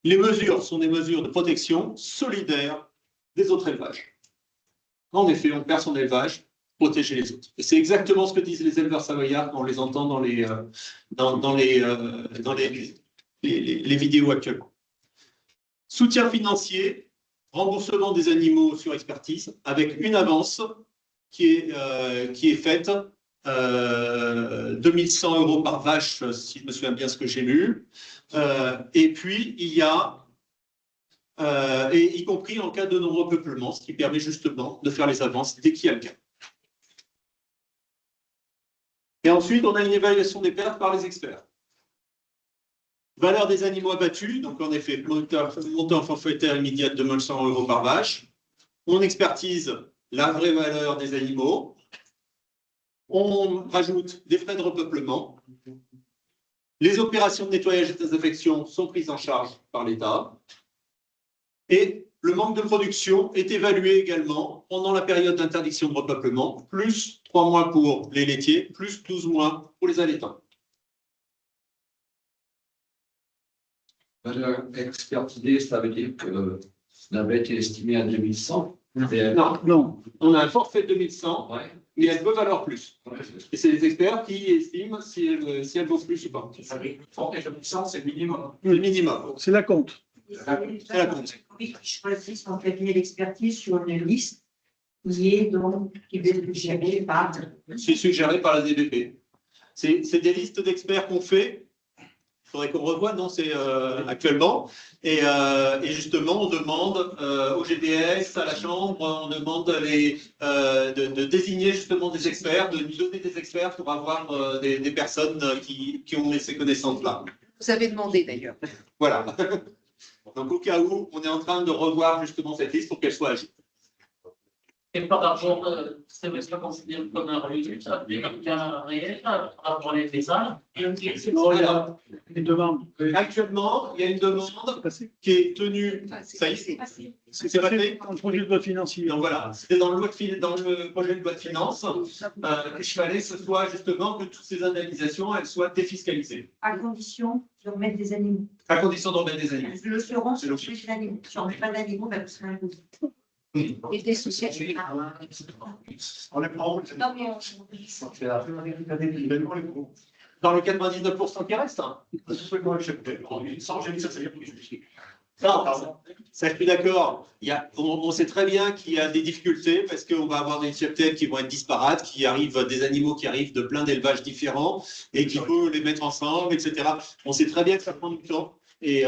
Les mesures sont des mesures de protection solidaire des autres élevages. En effet, on perd son élevage, protéger les autres. Et c'est exactement ce que disent les éleveurs savoyards quand on les entend dans les vidéos actuellement. Soutien financier, remboursement des animaux sur expertise, avec une avance qui est faite, 2100 € par vache, si je me souviens bien ce que j'ai lu. Et puis, il y a, y compris en cas de non-repeuplement, ce qui permet justement de faire les avances dès qu'il y a le cas. Et ensuite, on a une évaluation des pertes par les experts. Valeur des animaux abattus, donc en effet, montant forfaitaire immédiat de 2100 € par vache. On expertise la vraie valeur des animaux. On rajoute des frais de repeuplement. Les opérations de nettoyage et de désinfection sont prises en charge par l'État. Et le manque de production est évalué également pendant la période d'interdiction de repeuplement, plus 3 mois pour les laitiers, plus 12 mois pour les allaitants. Expertisé, ça veut dire que ça avait été estimé à 2100. Non, on a un forfait de 2100, ouais, mais elle peut valoir plus. Et c'est les experts qui estiment si elle vaut plus ou pas. Le forfait de 2100, c'est le minimum. Le minimum. C'est la compte. C'est la compte. Oui, je choisis son cabinet d'expertise sur une liste qui est suggérée par. C'est suggéré par la DBP. C'est des listes d'experts qu'on fait. Il faudrait qu'on revoie, non, c'est actuellement. Et justement, on demande au GDS, à la Chambre, on demande de désigner justement des experts, de nous donner des experts pour avoir des personnes qui ont ces connaissances-là. Vous avez demandé d'ailleurs. Voilà. Donc, au cas où, on est en train de revoir justement cette liste pour qu'elle soit agile. Et par rapport, c'est vrai que ça considère comme un résultat, comme un réel, par rapport à les salles. Alors, actuellement, il y a une demande qui est tenue. Ça y est, c'est passé dans le projet de loi financier. Donc voilà, c'était dans le projet de loi de finances. Il fallait que ce soit justement que toutes ces indemnisations elles soient défiscalisées. À condition de remettre des animaux. À condition de remettre des animaux. Le seront sur les animaux. Si on ne met pas d'animaux, vous serez imposé. Et des sociétés. On est pas Dans le 99% qui reste. Non, ça, je suis d'accord. On sait très bien qu'il y a des difficultés parce qu'on va avoir des cheptels qui vont être disparates, des animaux qui arrivent de plein d'élevages différents et qu'il faut les mettre ensemble, etc. On sait très bien que ça prend du temps. Et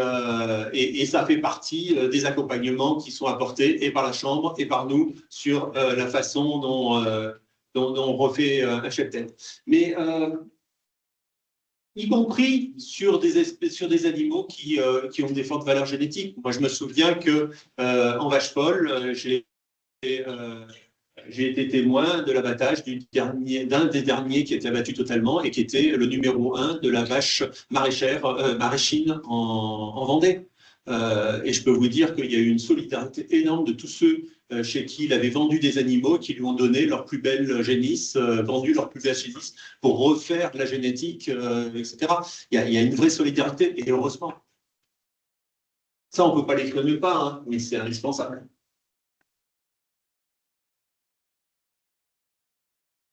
ça fait partie des accompagnements qui sont apportés et par la Chambre et par nous sur la façon dont on refait un cheptel. Mais y compris sur des animaux qui ont des fortes valeurs génétiques. Moi, je me souviens qu'en vache folle, j'ai été témoin de l'abattage d'un des derniers qui a été abattu totalement et qui était le numéro 1 de la vache maraîchine en Vendée. Et je peux vous dire qu'il y a eu une solidarité énorme de tous ceux chez qui il avait vendu des animaux, qui lui ont donné leur plus belle génisse, vendu leur plus belle génisse pour refaire de la génétique, etc. Il y a une vraie solidarité, et heureusement. Ça, on ne peut pas l'exclure pas, hein, mais c'est indispensable.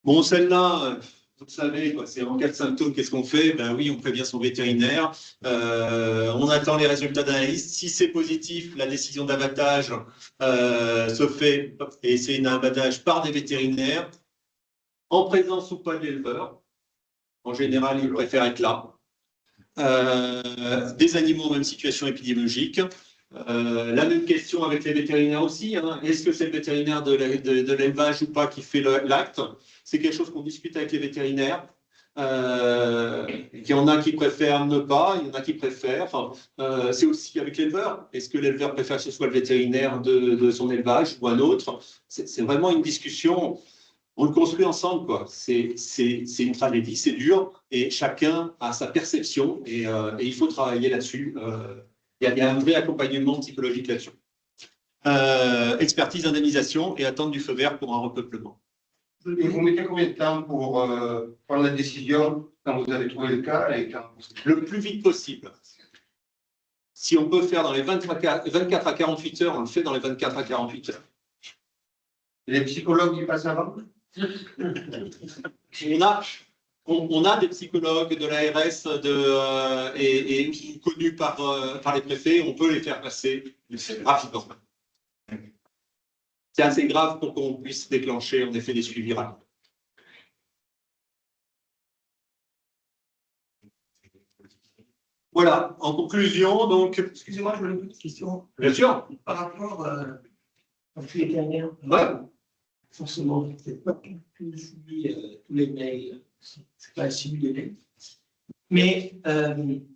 Bon, celle-là, vous le savez, c'est en cas de symptômes, qu'est-ce qu'on fait? Ben oui, on prévient son vétérinaire, on attend les résultats d'analyse. Si c'est positif, la décision d'abattage se fait, et c'est un abattage par des vétérinaires, en présence ou pas de l'éleveur. En général, ils préfèrent être là. Des animaux en même situation épidémiologique. La même question avec les vétérinaires aussi. Hein. Est-ce que c'est le vétérinaire de l'élevage ou pas qui fait l'acte? C'est quelque chose qu'on discute avec les vétérinaires. Il y en a qui préfèrent ne pas, il y en a qui préfèrent. Enfin, c'est aussi avec l'éleveur. Est-ce que l'éleveur préfère que ce soit le vétérinaire de son élevage ou un autre? C'est vraiment une discussion. On le construit ensemble, quoi. C'est une tragédie, c'est dur, et chacun a sa perception, et il faut travailler là-dessus. Il y a un vrai accompagnement psychologique là-dessus. Expertise, indemnisation et attente du feu vert pour un repeuplement. Et vous mettez combien de temps pour prendre la décision quand vous avez trouvé le cas et quand... Le plus vite possible. Si on peut faire dans les 24 à 48 heures, on le fait dans les 24 à 48 heures. Et les psychologues qui passent avant? On a des psychologues de l'ARS et connus par les préfets, on peut les faire passer rapidement. C'est assez grave pour qu'on puisse déclencher en effet des suivis rapides. Voilà, en conclusion, donc. Excusez-moi, je voulais une petite question. Bien sûr. Par rapport à pluie dernière, forcément, peut-être pas suivi tous les mails, c'est pas suivi les mails. Mais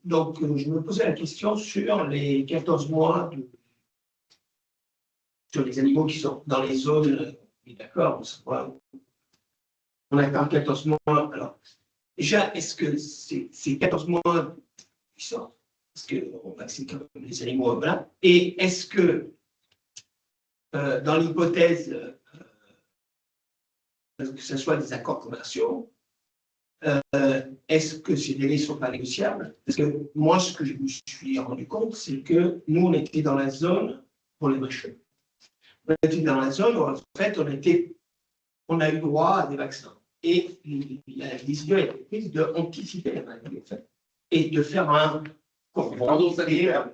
donc, je me posais la question sur les 14 mois, sur les animaux qui sont dans les zones, d'accord, on a 14 mois. Alors, déjà, est-ce que ces 14 mois qui sortent, parce qu'on vaccine quand même les animaux, voilà, et est-ce que dans l'hypothèse que ce soit des accords commerciaux, est-ce que ces délais ne sont pas négociables? Parce que moi, ce que je me suis rendu compte, c'est que nous, on était dans la zone pour les machins. On était dans la zone où, en fait, on a eu droit à des vaccins. Et la décision a été prise d'anticiper la maladie, en fait, et de faire un Pardon, ça qui a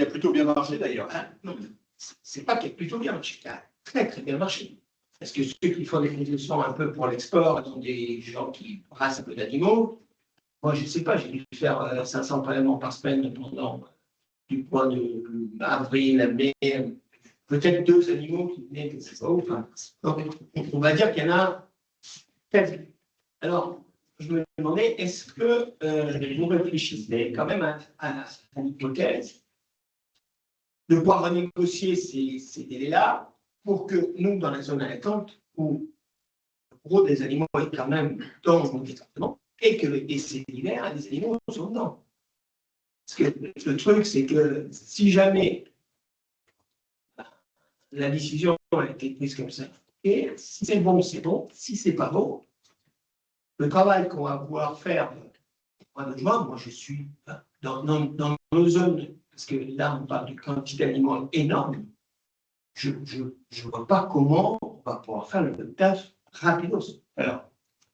plutôt bien marché d'ailleurs. Non, c'est pas qu'il a plutôt bien marché, il a très très bien marché. Parce que ceux qui font des concessions un peu pour l'export sont des gens qui brassent un peu d'animaux. Moi, je ne sais pas, j'ai dû faire 500 prélèvements par semaine pendant du mois d'avril à mai. Peut-être 2 animaux qui venaient, je sais pas où. Enfin, donc, on va dire qu'il y en a quelques. Alors, je me demandais, est-ce que vous réfléchissez quand même à l'hypothèse de pouvoir renégocier ces délais-là pour que nous, dans la zone allaitante, où le gros des animaux est quand même dans mon département, et c'est l'hiver, des animaux sont dedans. Parce que le truc, c'est que si jamais la décision a été prise comme ça, et si c'est bon, c'est bon. Si c'est pas bon, le travail qu'on va pouvoir faire au mois de juin, moi je suis dans nos zones, parce que là on parle d'une quantité d'animaux énorme, je ne vois pas comment on va pouvoir faire le taf rapidos. Alors,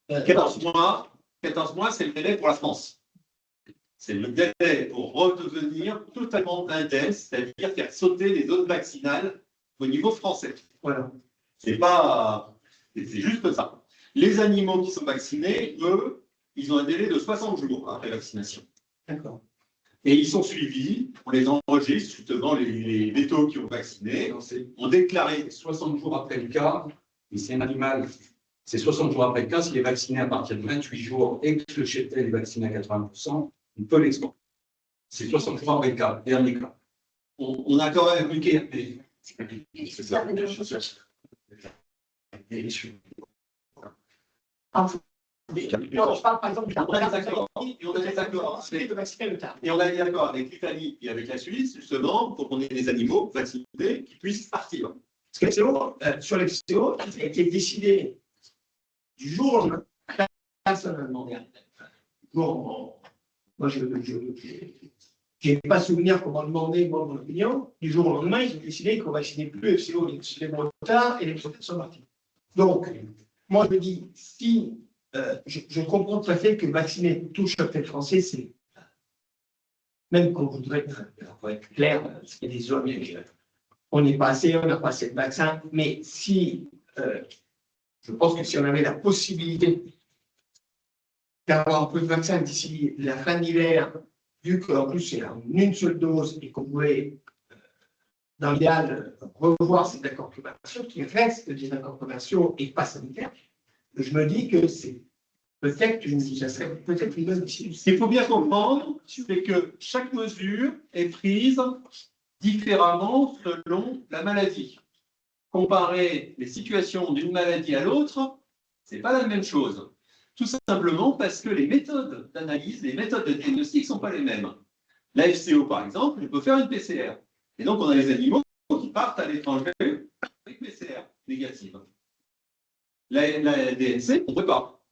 14 mois, c'est le délai pour la France. C'est le délai pour redevenir totalement indemne, c'est-à-dire faire sauter les zones vaccinales au niveau français. Voilà. C'est juste ça. Les animaux qui sont vaccinés, eux, ils ont un délai de 60 jours après vaccination. D'accord. Et ils sont suivis, on les enregistre, justement, les vétos qui ont vacciné, ont déclaré 60 jours après le cas, mais c'est un animal, c'est 60 jours après le cas, s'il est vacciné à partir de 28 jours et que le cheptel est vacciné à 80%, on peut l'exporter. C'est 60 jours après le cas, dernier cas. On a quand même Non, je parle par exemple on a des accords. Et on a des accords avec l'Italie et avec la Suisse, justement, pour qu'on ait des animaux vaccinés qui puissent partir. Parce que FCO, sur les FCO, il a été décidé du jour au lendemain. Personne n'a demandé. Moi, je n'ai pas souvenir qu'on m'a demandé mon opinion. Du jour au lendemain, ils ont décidé qu'on vacciner plus FCO, les Bretons et les Bretons sont partis. Donc, moi, je dis, si je comprends tout à fait que vacciner tout le cheptel français, c'est même qu'on voudrait, pour être clair, parce qu'il y a des zones, on n'est pas assez, on n'a pas assez de vaccins, mais si, je pense que si on avait la possibilité d'avoir un peu de vaccin d'ici la fin de l'hiver, vu qu'en plus c'est en une seule dose et qu'on pouvait, dans l'idéal, revoir ces accords commerciaux, qui restent des accords commerciaux et pas sanitaires, je me dis que c'est peut-être une bonne décision. Ce qu'il faut bien comprendre, c'est que chaque mesure est prise différemment selon la maladie. Comparer les situations d'une maladie à l'autre, C'est pas la même chose. Tout simplement parce que les méthodes d'analyse, les méthodes de diagnostic ne sont pas les mêmes. La FCO, par exemple, elle peut faire une PCR. Et donc, on a les animaux qui partent à l'étranger avec PCR négative. La DNC, on ne peut pas.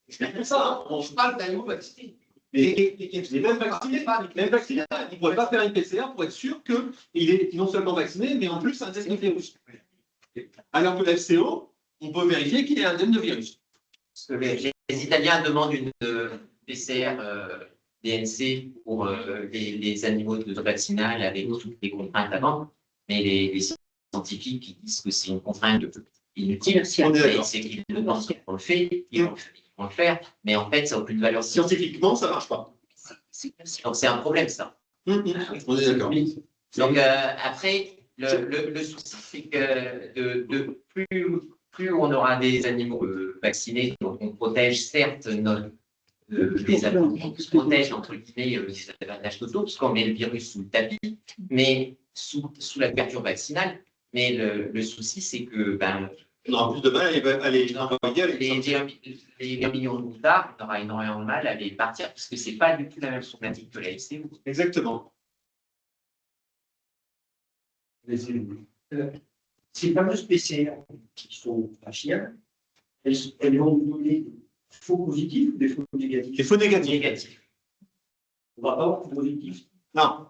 C'est pour ça, on parle d'animaux vaccinés. Et même vaccinés, ils ne pourraient pas faire une PCR pour être sûr qu'il est non seulement vacciné, mais en plus indemne de virus. Alors que la FCO, on peut vérifier qu'il est indemne de virus. Parce que les Italiens demandent une PCR DNC pour les animaux de vaccinal avec toutes les contraintes avant, mais les scientifiques disent que c'est une contrainte inutile. C'est qu'ils le demandent, on le fait, ils vont le faire, mais en fait, ça n'a aucune valeur. Scientifiquement, ça ne marche pas. Donc, c'est un problème, ça. On est d'accord. Donc, après, le souci, c'est que plus on aura des animaux vaccinés, donc on protège certes les animaux, on protège entre guillemets les avantages totaux, parce qu'on met le virus sous le tapis, mais sous la couverture vaccinale. Mais le souci, c'est que on aura plus de mal à les les 1 million de moutards, on aura énormément de mal à les partir, parce que ce n'est pas du tout la même problématique que la FCO. Exactement. Ces fameuses PCR qui sont pas fiables, elles vont nous donner des faux positifs ou des faux négatifs? Des faux négatifs. On va pas avoir de positifs. Non.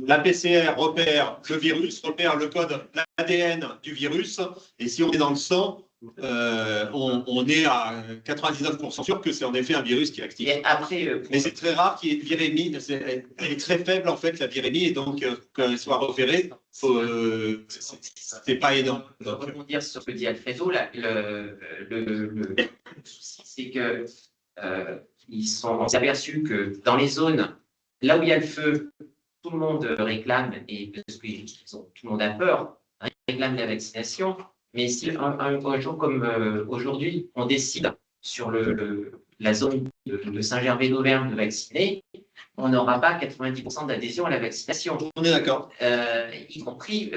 La PCR repère le virus, repère le code, l'ADN du virus, et si on est dans le sang, on est à 99% sûr que c'est en effet un virus qui est actif. Et après, mais c'est très rare qu'il y ait une virémie, elle est très faible en fait la virémie, et donc qu'elle soit repérée, c'est pas énorme. Pour rebondir sur ce que dit Alfredo, le souci c'est que ils sont aperçus que dans les zones là où il y a le feu, tout le monde réclame, et parce que tout le monde a peur, réclame la vaccination. Mais si un jour comme aujourd'hui, on décide sur la zone de Saint-Gervais d'Auvergne de vacciner, on n'aura pas 90% d'adhésion à la vaccination. On est d'accord. Y compris,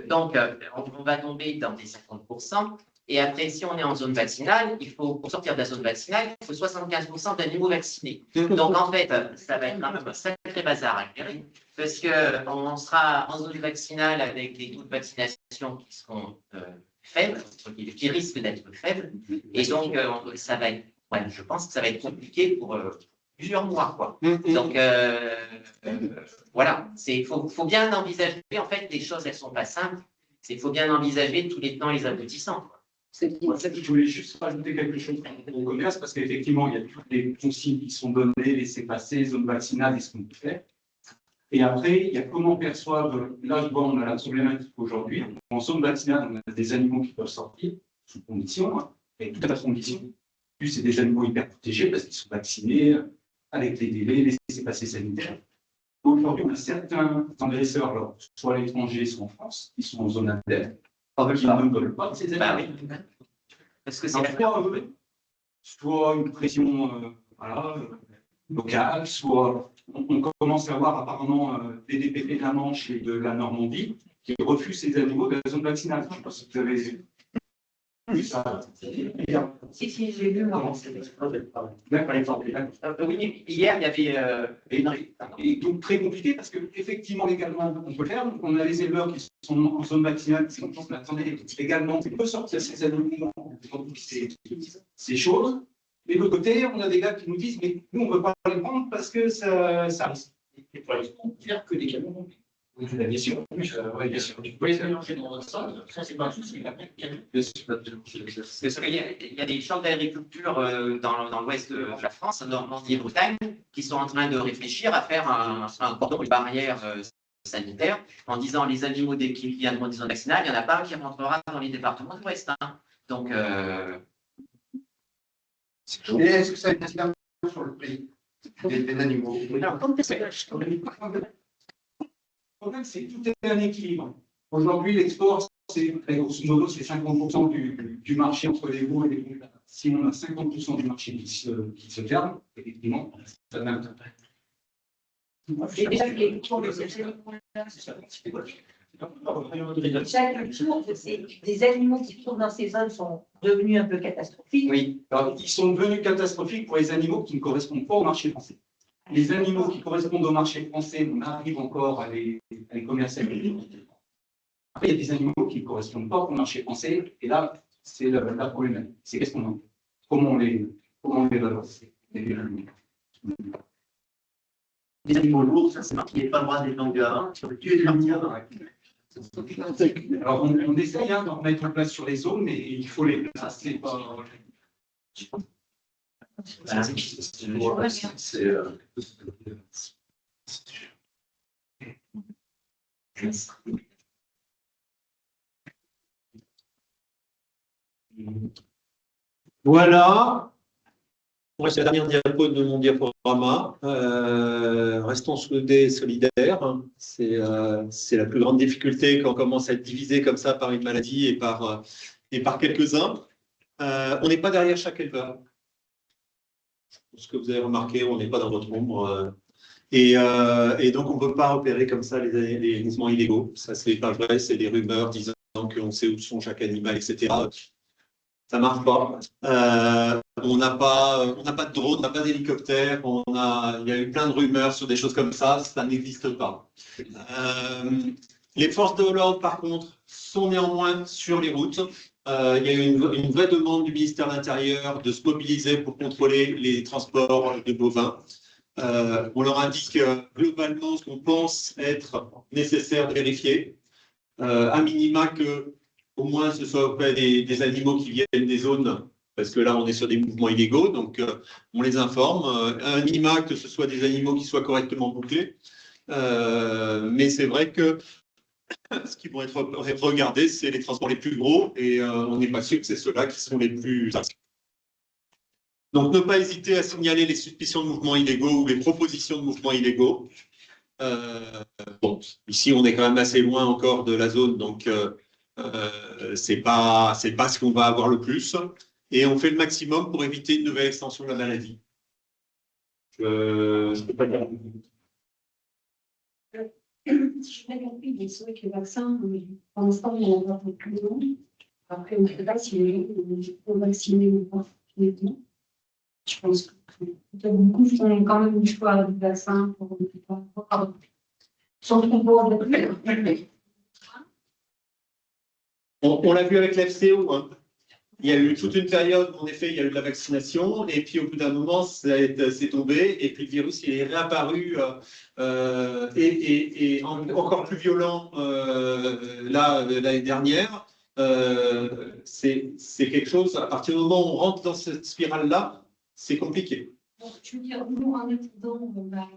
donc, on va tomber dans des 50%. Et après, si on est en zone vaccinale, pour sortir de la zone vaccinale, il faut 75% d'animaux vaccinés. Donc, en fait, ça va être un sacré bazar à gérer, parce qu'on sera en zone vaccinale avec des taux de vaccination qui seront faibles, qui risquent d'être faibles. Et donc, ça va être, je pense que ça va être compliqué pour plusieurs mois, quoi. Donc, voilà, il faut bien envisager, en fait, les choses, elles ne sont pas simples. Il faut bien envisager tous les temps les aboutissants, quoi. Je voulais juste rajouter quelque chose au commerce, parce qu'effectivement, il y a toutes les consignes qui sont données, laisser passer, zone vaccinale et ce qu'on peut faire. Et après, il y a comment perçoivent, là je vois, on a la problématique aujourd'hui, en zone vaccinale, on a des animaux qui peuvent sortir sous conditions, et tout à fait conditions. Plus c'est des animaux hyper protégés parce qu'ils sont vaccinés avec les délais, laisser passer sanitaires. Aujourd'hui, on a certains agresseurs, alors, soit à l'étranger, soit en France, qui sont en zone interne. Qui ne veulent pas ces animaux. Parce que c'est soit une pression locale, soit on commence à avoir apparemment des DPP de la Manche et de la Normandie qui refusent ces animaux de la zone vaccinale. Je ne sais pas si vous avez vu ça. Si, j'ai vu. Oui, hier, il y avait et donc très compliqué parce qu'effectivement, légalement, on peut le faire. Donc, on a les éleveurs qui sont en zone vaccinale, qui sont attendez, également, on peut sortir ces animaux, c'est chaud. Mais de l'autre côté, on a des gars qui nous disent, mais nous, on ne veut pas les prendre parce que ça risque. Et pour l'instant, faire que des camions. Oui, bien sûr. Oui, bien sûr. Vous pouvez les mélanger dans votre sol, ça, c'est pas un souci. Parce qu'il y a des champs d'agriculture dans l'ouest de la France, en Normandie et Bretagne, qui sont en train de réfléchir à faire un cordon, une barrière sanitaire, en disant les animaux qui viendront des zones vaccinales, il n'y en a pas un qui rentrera dans les départements de l'ouest. Donc, et est-ce que ça a une incidence sur le prix des animaux? Le problème, c'est que tout est un équilibre. Aujourd'hui, l'export, c'est grosso modo, c'est 50% du marché entre les veaux et les bons. Si on a 50% du marché qui se ferme, effectivement, ça n'a pas. Et déjà, Chaque jour, des animaux qui se trouvent dans ces zones sont devenus un peu catastrophiques. Oui, alors, ils sont devenus catastrophiques pour les animaux qui ne correspondent pas au marché français. Les animaux qui correspondent au marché français, on arrive encore à les commercialiser. Après, il y a des animaux qui ne correspondent pas au marché français, et là, c'est la problématique. C'est qu'est-ce qu'on en fait? Comment on les valorise? Les animaux lourds, ça c'est marqué, il n'y a pas le droit des langues avant, sur le tuer des langues avant. Alors, on essaye d'en mettre en place sur les zones, mais il faut les placer. Voilà. C'est la dernière diapo de mon diaporama. Restons soudés et solidaires. C'est la plus grande difficulté quand on commence à être divisé comme ça par une maladie et par quelques-uns. On n'est pas derrière chaque éleveur. Ce que vous avez remarqué, on n'est pas dans votre ombre. Et donc, on ne peut pas opérer comme ça les mouvements illégaux. Ça, c'est pas vrai. C'est des rumeurs disant qu'on sait où sont chaque animal, etc. Ça ne marche pas. On n'a pas de drone, on n'a pas d'hélicoptère. Il y a eu plein de rumeurs sur des choses comme ça. Ça n'existe pas. Les forces de l'ordre, par contre, sont néanmoins sur les routes. Il y a eu une vraie demande du ministère de l'Intérieur de se mobiliser pour contrôler les transports de bovins. On leur indique globalement ce qu'on pense être nécessaire de vérifier. À minima que au moins ce soit auprès des animaux qui viennent des zones, parce que là on est sur des mouvements illégaux, donc on les informe. À minima que ce soit des animaux qui soient correctement bouclés. Mais c'est vrai que ce qui vont être regardés, c'est les transports les plus gros, et on n'est pas sûr que c'est ceux-là qui sont les plus... Donc ne pas hésiter à signaler les suspicions de mouvements illégaux ou les propositions de mouvements illégaux. Bon, ici on est quand même assez loin encore de la zone, donc c'est pas ce qu'on va avoir le plus, et on fait le maximum pour éviter une nouvelle extension de la maladie. Je peux pas dire. Si je n'ai pas compris, c'est vrai que le vaccin, pour l'instant, il y en a un peu plus long. Après, on ne sait pas si les gens vont vacciner ou pas. Je pense que beaucoup font quand même du choix du vaccin pour sans trop voir de plus. On l'a vu avec l'FCO. Hein. Il y a eu toute une période où, en effet, il y a eu de la vaccination, et puis au bout d'un moment, c'est tombé, et puis le virus il est réapparu et encore plus violent l'année dernière. C'est quelque chose, à partir du moment où on rentre dans cette spirale-là, c'est compliqué. Tu veux dire, nous, en attendant, on n'a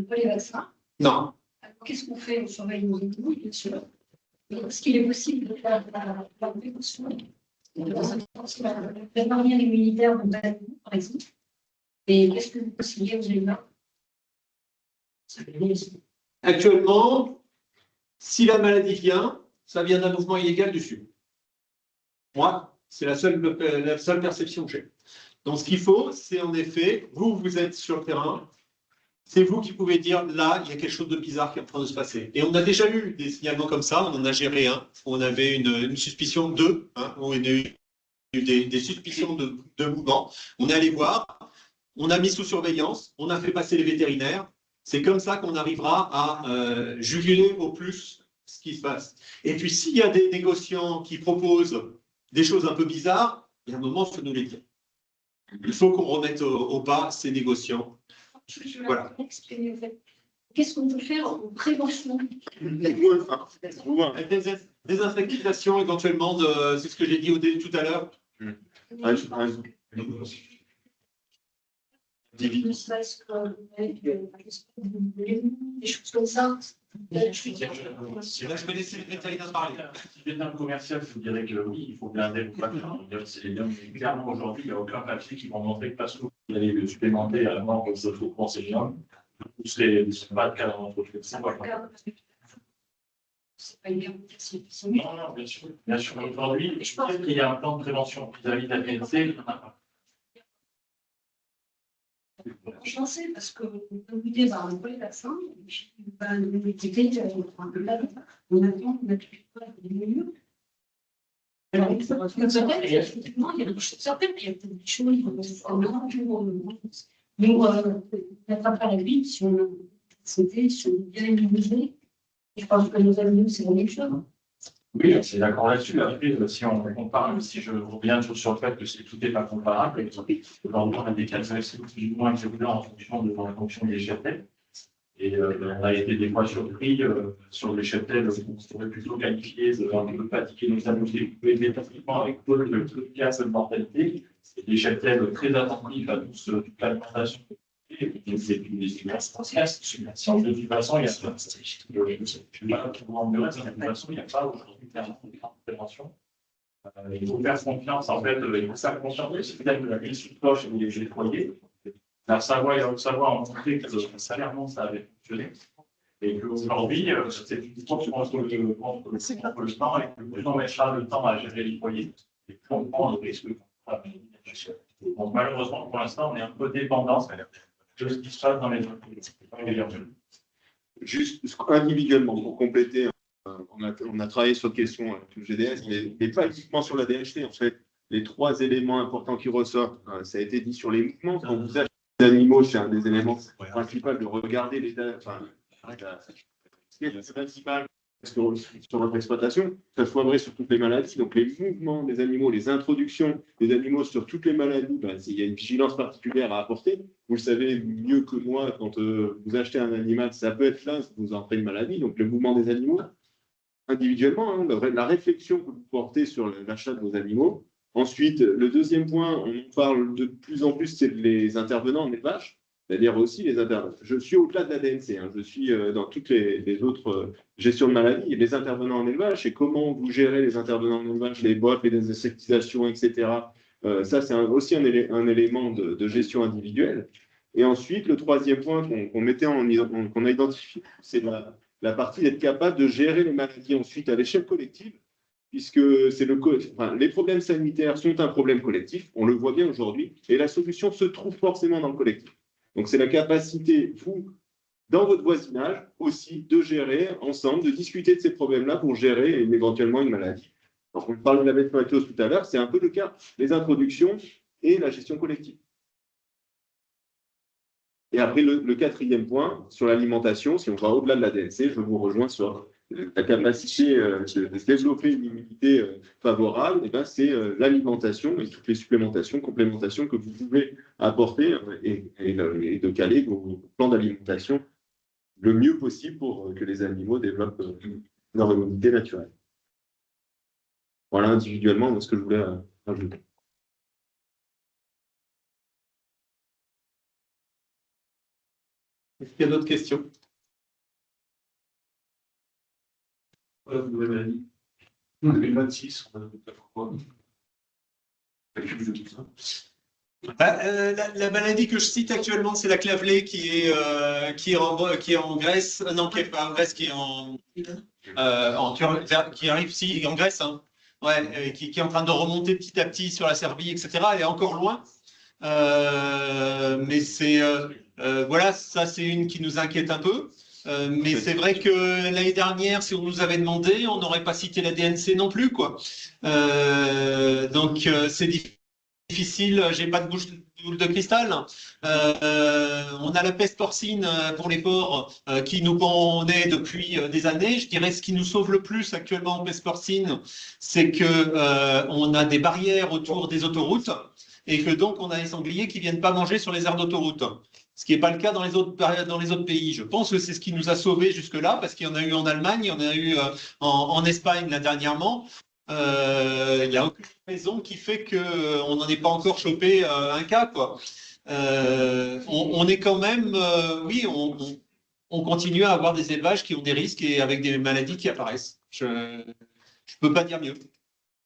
pas les vaccins. Non. Alors, qu'est-ce qu'on fait? On surveille nos animaux, bien sûr. Est-ce qu'il est possible de faire la précaution? Prévenir les militaires de animaux, par exemple. Et qu'est-ce que vous conseillez aux éleveurs? Actuellement, si la maladie vient, ça vient d'un mouvement illégal du Sud. Moi, c'est la seule perception que j'ai. Donc, ce qu'il faut, c'est en effet, vous êtes sur le terrain, c'est vous qui pouvez dire, là, il y a quelque chose de bizarre qui est en train de se passer. Et on a déjà eu des signalements comme ça, on en a géré un, on avait une suspicion de, on a eu des suspicions de mouvement, on est allé voir, on a mis sous surveillance, on a fait passer les vétérinaires, c'est comme ça qu'on arrivera à juguler au plus ce qui se passe. Et puis, s'il y a des négociants qui proposent des choses un peu bizarres, il y a un moment, il faut nous les dire. Il faut qu'on remette au pas ces négociants. Voilà. Qu'est-ce qu'on peut faire en prévention? Des insectisations éventuellement, c'est ce que j'ai dit tout à l'heure. Ne serait-ce des choses comme ça. Là, je vais laisser le vétérinaire parler. Si j'étais un commercial, je vous dirais que oui, il faut blinder le vaccin. Clairement, aujourd'hui, il n'y a aucun papier qui va montrer que parce que vous allez le supplémenter à la mort de ce faux conseillant, tous les bas de cadre d'entreprise. C'est pas une garantie. Non, bien sûr. Bien sûr, aujourd'hui, je pense qu'il y a un plan de prévention vis-à-vis de la PNC, il n'y en a pas. J'en sais parce que vous dites, on n'a pas les vaccins, l'étiquette, un peu là, on attend, on n'applique pas les mesures. Alors, peut-être, effectivement, il y a des choses certaines, il y a peut-être des choses, on aura toujours, nous, n'attrape pas la vie, si on c'était, si on est bien immunisé, je pense que nos amis, c'est la même chose. Oui, je suis d'accord là-dessus. Après, si on compare, si je reviens sur le fait que tout n'est pas comparable, aujourd'hui, on a des calculs plus ou moins exigeants en fonction des cheptels. Et on a été des fois surpris sur les cheptels qu'on pourrait plutôt qualifier de fatiguer nos amis, mais pratiquement avec peu de cas de mortalité. C'est des cheptels très attentifs à toute l'alimentation. Et c'est une des sciences. De toute façon, il y a il n'y a pas aujourd'hui clairement de grande prévention. Il faut faire confiance, en fait, il faut faire confiance au système de la ville sous cloche et les foyers. La Savoie et la Haute-Savoie ont montré que salairement ça avait fonctionné. Et qu'aujourd'hui, c'est une course contre le temps et que plus on mettra le temps à gérer les foyers, et plus on prend le risque. Donc malheureusement, pour l'instant, on est un peu dépendant de ce qui se passe dans les urgences. Juste individuellement, pour compléter, on a travaillé sur la question du GDS, mais pas uniquement sur la DHT. En fait, les 3 éléments importants qui ressortent, ça a été dit sur les mouvements. Quand vous achetez des animaux, c'est un des éléments principaux de regarder les principal sur votre exploitation, ça soit vrai sur toutes les maladies. Donc, les mouvements des animaux, les introductions des animaux sur toutes les maladies, il y a une vigilance particulière à apporter. Vous le savez mieux que moi, quand vous achetez un animal, ça peut être là, vous entrez une maladie. Donc, le mouvement des animaux, individuellement, la réflexion que vous portez sur l'achat de vos animaux. Ensuite, le deuxième point, on en parle de plus en plus, c'est les intervenants en élevage. C'est-à-dire aussi les intervenants. Je suis au-delà de la DNC, je suis dans toutes les autres gestions de maladies. Les intervenants en élevage, et comment vous gérez les intervenants en élevage, les bottes, les désinsectisations, etc. Ça, c'est aussi un élément de gestion individuelle. Et ensuite, le troisième point qu'on a identifié, c'est la partie d'être capable de gérer les maladies ensuite à l'échelle collective, puisque les problèmes sanitaires sont un problème collectif, on le voit bien aujourd'hui, et la solution se trouve forcément dans le collectif. Donc, c'est la capacité, vous, dans votre voisinage, aussi, de gérer ensemble, de discuter de ces problèmes-là pour gérer éventuellement une maladie. Donc, on parle de la bêtise tout à l'heure, c'est un peu le cas, les introductions et la gestion collective. Et après, le quatrième point, sur l'alimentation, si on va au-delà de la DNC, je vous rejoins sur la capacité de développer une immunité favorable, et c'est l'alimentation et toutes les supplémentations, complémentations que vous pouvez apporter et de caler vos plans d'alimentation le mieux possible pour que les animaux développent leur immunité naturelle. Voilà individuellement ce que je voulais ajouter. Est-ce qu'il y a d'autres questions? Voilà, vous avez dit. 2026, on a pourquoi la maladie que je cite actuellement, c'est la clavelée qui est en Grèce. Non, qui n'est pas en Grèce, qui est qui arrive si, en Grèce, hein. Ouais, qui est en train de remonter petit à petit sur la Serbie, etc. Elle est encore loin. Mais c'est voilà, ça c'est une qui nous inquiète un peu. Mais c'est vrai que l'année dernière, si on nous avait demandé, on n'aurait pas cité la DNC non plus, quoi. Donc c'est difficile. J'ai pas de boule de cristal. On a la peste porcine pour les porcs qui nous connaît depuis des années. Je dirais ce qui nous sauve le plus actuellement en peste porcine, c'est que on a des barrières autour des autoroutes et que donc on a des sangliers qui viennent pas manger sur les aires d'autoroute. Ce qui n'est pas le cas dans les autres pays. Je pense que c'est ce qui nous a sauvés jusque-là, parce qu'il y en a eu en Allemagne, il y en a eu en Espagne là dernièrement. Il n'y a aucune raison qui fait qu'on n'en ait pas encore chopé un cas, quoi. On est quand même, oui, on continue à avoir des élevages qui ont des risques et avec des maladies qui apparaissent. Je ne peux pas dire mieux.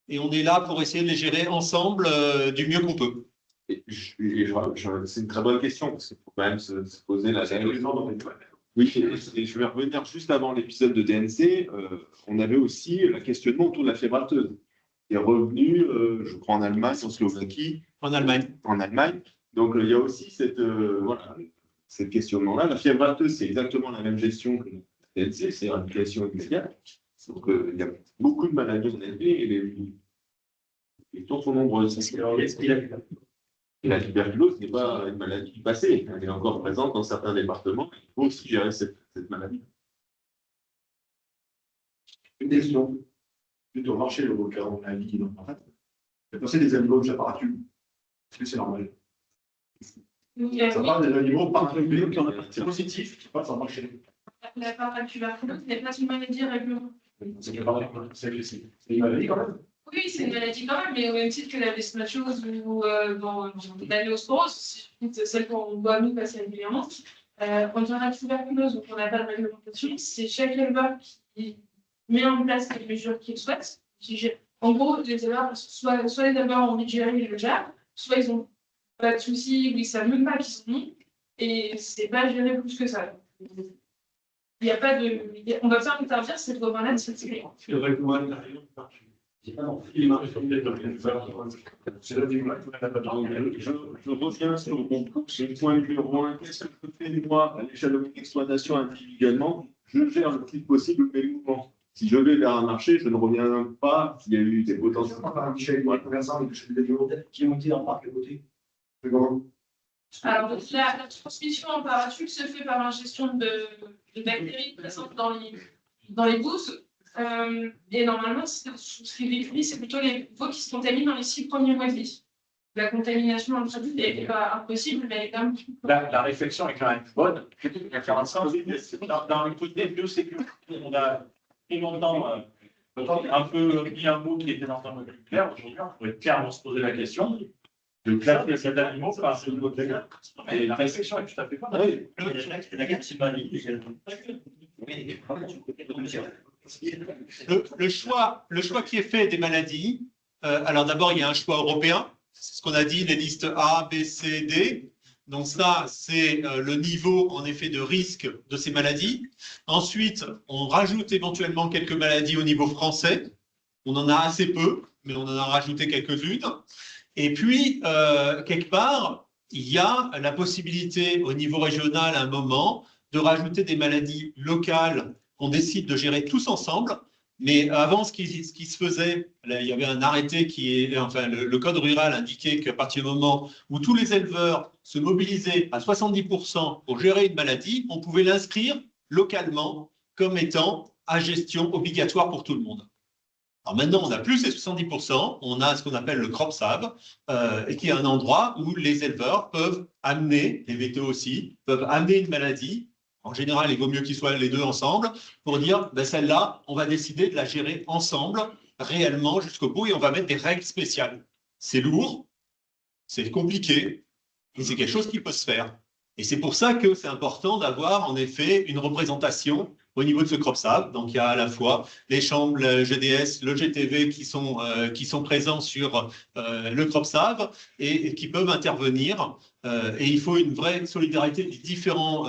Et on est là pour essayer de les gérer ensemble du mieux qu'on peut. C'est une très bonne question, parce qu'il faut quand même se poser la question. Oui, et je vais revenir juste avant l'épisode de DNC. On avait aussi le questionnement autour de la fièvre afteuse, qui est revenu, je crois, en Allemagne, en Slovaquie. En Allemagne. En Allemagne. Donc, il y a aussi voilà, cette questionnement-là. La fièvre afteuse, c'est exactement la même gestion que la TNC, c'est l'application immédiate. Donc, il y a beaucoup de maladies en NP et les taux sont nombreux. Et la tuberculose n'est pas une maladie passée. Elle est encore présente dans certains départements. Il faut aussi gérer cette maladie. Une question. Plutôt marché le avocat, on a dit, en fait, c'est passer des animaux de chaparatu. Est-ce que c'est normal? Ça parle des animaux particuliers qui ont un effet positif, qui passent en marché. La paratuberculose n'est pas une maladie réglementée. C'est une maladie quand même. Oui, c'est une maladie quand même, mais au même titre que la leishmaniose ou la néosporose, celle qu'on doit nous passer régulièrement. Quand on a la tuberculose, donc on n'a pas de réglementation, c'est chaque éleveur qui met en place les mesures qu'il souhaite. En gros, les éleveurs, soit les éleveurs ont envie de gérer le gèrent, soit ils n'ont pas de soucis, ou ils ne savent même pas qu'ils sont mis, et c'est pas géré plus que ça. Il n'y a pas de. On va faire interdire cette malade, c'est très Je reviens sur mon point numéro 1. Qu'est-ce que je fais, moi, à l'échelle de mon exploitation individuellement? Je gère le plus possible mes mouvements. Si je vais vers un marché, je ne reviens pas s'il y a eu des potentiels. Qui ont été en parc à côté. Alors, la transmission en parachute se fait par l'ingestion de bactéries présentes dans les bouses. Et normalement, ce qui est décrit, c'est plutôt les veaux qui se contaminent dans les 6 premiers mois de vie. La contamination introduite n'est pas impossible, mais elle est quand même. La réflexion est quand même bonne. Dans le côté biosécurité, on a très longtemps un peu mis un mot qui était dans un vocabulaire. Aujourd'hui, on pourrait clairement se poser la question de classer ces animaux par ce vocabulaire. Mais la réflexion est tout à fait bonne. Oui. Le choix qui est fait des maladies, alors d'abord, il y a un choix européen. C'est ce qu'on a dit, les listes A, B, C, D. Donc ça, c'est le niveau, en effet, de risque de ces maladies. Ensuite, on rajoute éventuellement quelques maladies au niveau français. On en a assez peu, mais on en a rajouté quelques-unes. Et puis, quelque part, il y a la possibilité au niveau régional, à un moment, de rajouter des maladies locales qu'on décide de gérer tous ensemble. Mais avant, ce qui se faisait, là, il y avait un arrêté le code rural indiquait qu'à partir du moment où tous les éleveurs se mobilisaient à 70% pour gérer une maladie, on pouvait l'inscrire localement comme étant à gestion obligatoire pour tout le monde. Alors maintenant, on n'a plus ces 70%, on a ce qu'on appelle le CropSab, qui est un endroit où les éleveurs peuvent amener, les vétos aussi, peuvent amener une maladie. En général, il vaut mieux qu'ils soient les deux ensemble pour dire, celle-là, on va décider de la gérer ensemble, réellement, jusqu'au bout, et on va mettre des règles spéciales. C'est lourd, c'est compliqué, mais c'est quelque chose qui peut se faire. Et c'est pour ça que c'est important d'avoir, en effet, une représentation au niveau de ce CropSab. Donc, il y a à la fois les chambres, le GDS, le GTV qui sont présents sur le CropSab et qui peuvent intervenir. Et il faut une vraie solidarité des différents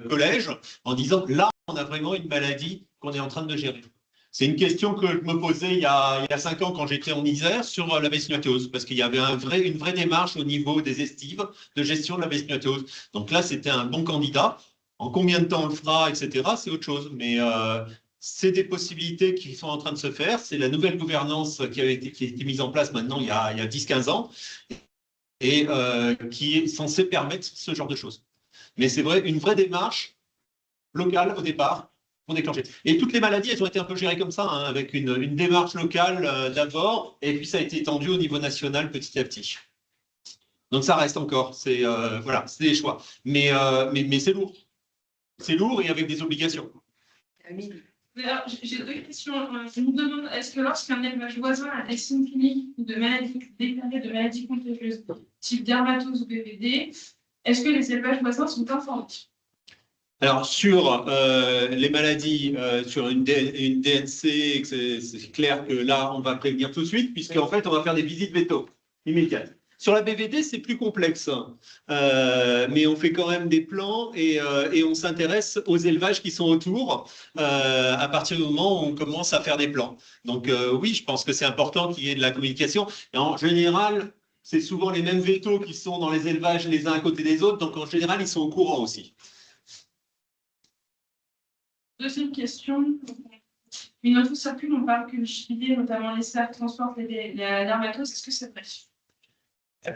collèges en disant là, on a vraiment une maladie qu'on est en train de gérer. C'est une question que je me posais il y a 5 ans quand j'étais en Isère sur la leishmaniose, parce qu'il y avait une vraie démarche au niveau des estives de gestion de la leishmaniose. Donc là, c'était un bon candidat. En combien de temps on le fera, etc., c'est autre chose. Mais c'est des possibilités qui sont en train de se faire. C'est la nouvelle gouvernance qui a été mise en place maintenant il y a 10-15 ans et qui est censée permettre ce genre de choses. Mais c'est vrai, une vraie démarche locale au départ pour déclencher. Et toutes les maladies, elles ont été un peu gérées comme ça, hein, avec une démarche locale d'abord, et puis ça a été étendu au niveau national petit à petit. Donc ça reste encore, c'est voilà, c'est des choix. Mais c'est lourd. C'est lourd et avec des obligations. Alors, j'ai 2 questions. Je me demande, est-ce que lorsqu'un élevage voisin a des signes cliniques de maladies déclarées de maladies contagieuses, type dermatose ou BVD, est-ce que les élevages voisins sont informés? Alors, sur les maladies, sur une DNC, c'est clair que là, on va prévenir tout de suite, puisqu'en fait, on va faire des visites véto immédiates. Sur la BVD, c'est plus complexe, mais on fait quand même des plans et on s'intéresse aux élevages qui sont autour à partir du moment où on commence à faire des plans. Donc oui, je pense que c'est important qu'il y ait de la communication. Et en général, c'est souvent les mêmes vétos qui sont dans les élevages les uns à côté des autres, donc en général, ils sont au courant aussi. Deuxième question. Une autre circule, on parle que le gibier, notamment les cerfs, transportent la dermatose. Est-ce que c'est vrai?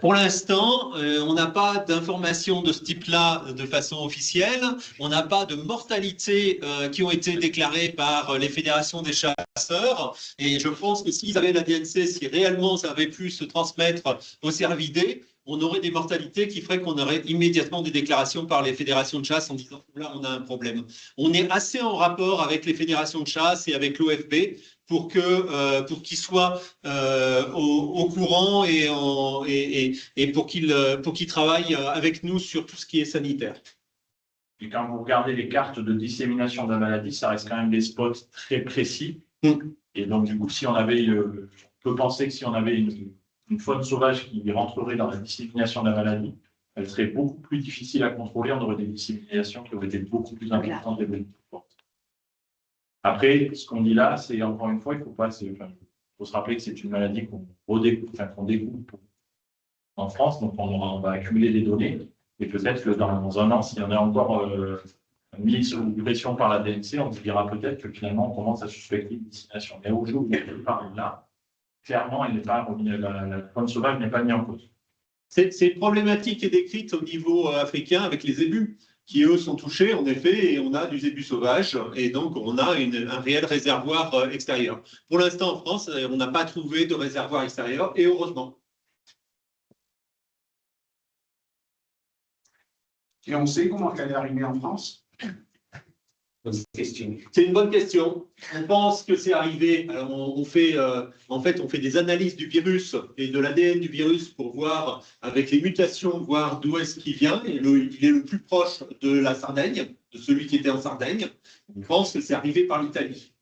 Pour l'instant, on n'a pas d'informations de ce type-là de façon officielle. On n'a pas de mortalité qui ont été déclarées par les fédérations des chasseurs. Et je pense que s'ils avaient la DNC, si réellement ça avait pu se transmettre aux cervidés, on aurait des mortalités qui feraient qu'on aurait immédiatement des déclarations par les fédérations de chasse en disant là, on a un problème. On est assez en rapport avec les fédérations de chasse et avec l'OFB pour qu'ils soient au courant et pour qu'ils travaillent avec nous sur tout ce qui est sanitaire. Et quand vous regardez les cartes de dissémination de la maladie, ça reste quand même des spots très précis. Et donc, du coup, si on avait, on peut penser que si on avait une faune sauvage qui rentrerait dans la dissémination de la maladie, elle serait beaucoup plus difficile à contrôler. On aurait des disséminations qui auraient été beaucoup plus importantes et beaucoup plus fortes. Après, ce qu'on dit là, c'est encore une fois, il faut se rappeler que c'est une maladie qu'on découvre en France, donc on va accumuler des données, et peut-être que dans un an, s'il y en a encore mis sous pression par la DNC, on se dira peut-être que finalement, on commence à suspecter une dissémination. Mais au jour où on parle là, clairement, la faune sauvage n'est pas mise en cause. Cette problématique est décrite au niveau africain avec les zébus, qui eux sont touchés en effet, et on a du zébu sauvage, et donc on a un réel réservoir extérieur. Pour l'instant en France, on n'a pas trouvé de réservoir extérieur, et heureusement. Et on sait comment elle est arrivée en France? C'est une bonne question. On pense que c'est arrivé. Alors on fait des analyses du virus et de l'ADN du virus pour voir, avec les mutations, voir d'où est-ce qu'il vient. Et il est le plus proche de la Sardaigne, de celui qui était en Sardaigne. On pense que c'est arrivé par l'Italie.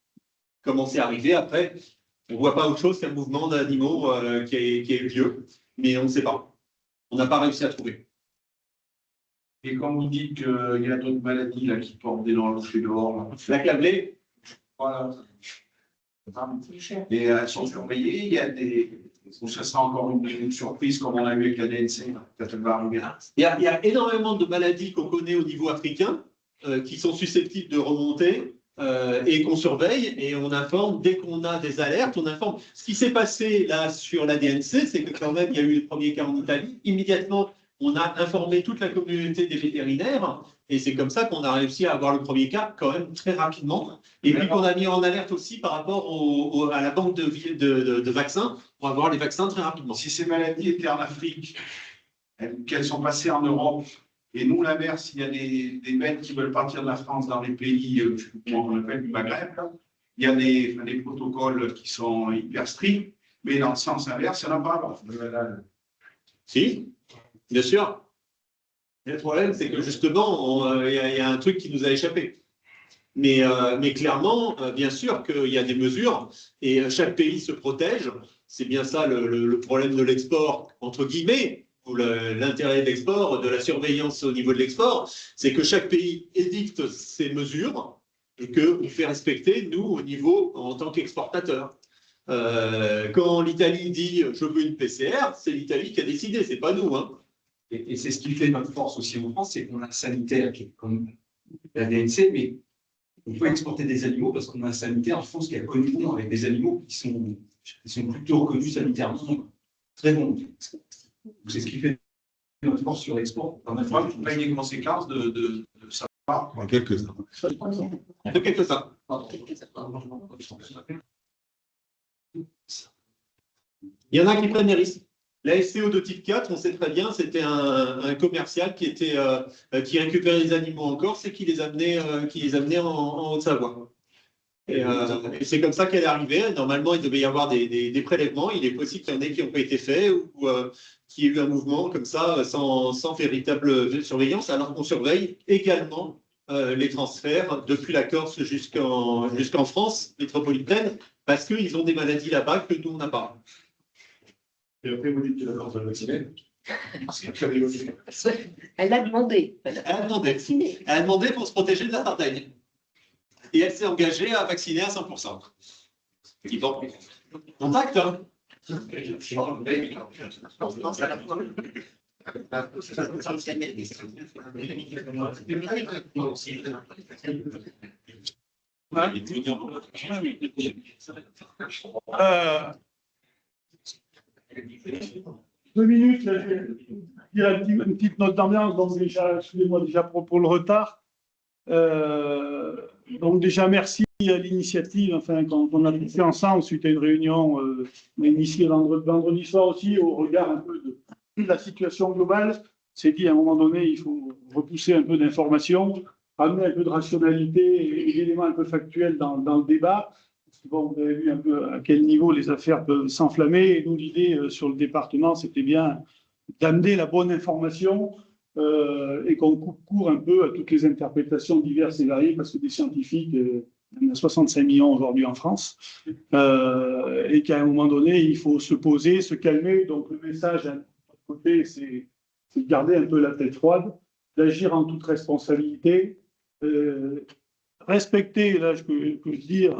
Comment c'est arrivé après? On ne voit pas autre chose qu'un mouvement d'animaux qui a eu lieu, mais on ne sait pas. On n'a pas réussi à trouver. Et quand vous dites qu'il y a d'autres maladies là, qui portent des noms chez dehors, la câblée, voilà. Et elles sont surveillées, il y a des. Ça sera encore une surprise comme on a eu avec la DNC, quand elle va arriver là. Il y a énormément de maladies qu'on connaît au niveau africain qui sont susceptibles de remonter et qu'on surveille et on informe dès qu'on a des alertes, on informe. Ce qui s'est passé là sur la DNC, c'est que quand même il y a eu les premiers cas en Italie. Immédiatement, on a informé toute la communauté des vétérinaires et c'est comme ça qu'on a réussi à avoir le premier cas quand même très rapidement. Et puis qu'on a mis en alerte aussi par rapport à la banque de vaccins pour avoir les vaccins très rapidement. Si ces maladies étaient en Afrique, qu'elles sont passées en Europe, et nous, l'inverse, il y a des bêtes qui veulent partir de la France dans les pays, je sais pas comment on appelle, du Maghreb, là. Il y a des protocoles qui sont hyper stricts, mais dans le sens inverse, il n'y en a pas. Si. Bien sûr. Le problème, c'est que justement, il y a un truc qui nous a échappé. Mais clairement, bien sûr qu'il y a des mesures et chaque pays se protège. C'est bien ça le problème de l'export, entre guillemets, ou l'intérêt de l'export, de la surveillance au niveau de l'export, c'est que chaque pays édicte ses mesures et qu'on fait respecter, nous, au niveau, en tant qu'exportateur. Quand l'Italie dit « je veux une PCR », c'est l'Italie qui a décidé, c'est pas nous, hein. Et c'est ce qui fait notre force aussi en France, c'est qu'on a un sanitaire qui est comme la DNC, mais on peut exporter des animaux parce qu'on a un sanitaire en France qui a connu bon avec des animaux qui sont plutôt reconnus sanitairement très bons. C'est ce qui fait notre force sur l'export. Dans notre fois, il y a des conséquences de savoir. En quelques-uns. De quelques-uns. Il y en a qui prennent des risques. La SCO de type 4, on sait très bien, c'était un commercial qui récupérait les animaux en Corse et qui les amenait en Haute-Savoie. Et c'est comme ça qu'elle est arrivée. Normalement, il devait y avoir des prélèvements. Il est possible qu'il y en ait qui n'ont pas été faits ou qu'il y ait eu un mouvement comme ça sans véritable surveillance, alors qu'on surveille également les transferts depuis la Corse jusqu'en France métropolitaine parce qu'ils ont des maladies là-bas que nous, on n'a pas. Et après, vous dites que la Corse va vacciner. Elle a demandé. Elle a demandé pour se protéger de la Sardaigne. Et elle s'est engagée à vacciner à 100%. Bon, contact, hein. Deux minutes, je vais dire une petite note d'ambiance. Donc déjà, excusez-moi déjà pour le retard. Donc déjà, merci à l'initiative. Enfin, quand on a fait ensemble suite à une réunion, on a initié vendredi soir aussi, au regard un peu de la situation globale. C'est dit à un moment donné, il faut repousser un peu d'informations, amener un peu de rationalité et d'éléments un peu factuels dans le débat. Bon, vous avez vu un peu à quel niveau les affaires peuvent s'enflammer. Et nous, l'idée sur le département, c'était bien d'amener la bonne information et qu'on coupe court un peu à toutes les interprétations diverses et variées, parce que des scientifiques, il y en a 65 millions aujourd'hui en France, et qu'à un moment donné, il faut se poser, se calmer. Donc le message, à notre côté, c'est de garder un peu la tête froide, d'agir en toute responsabilité. Respecter, là je peux dire,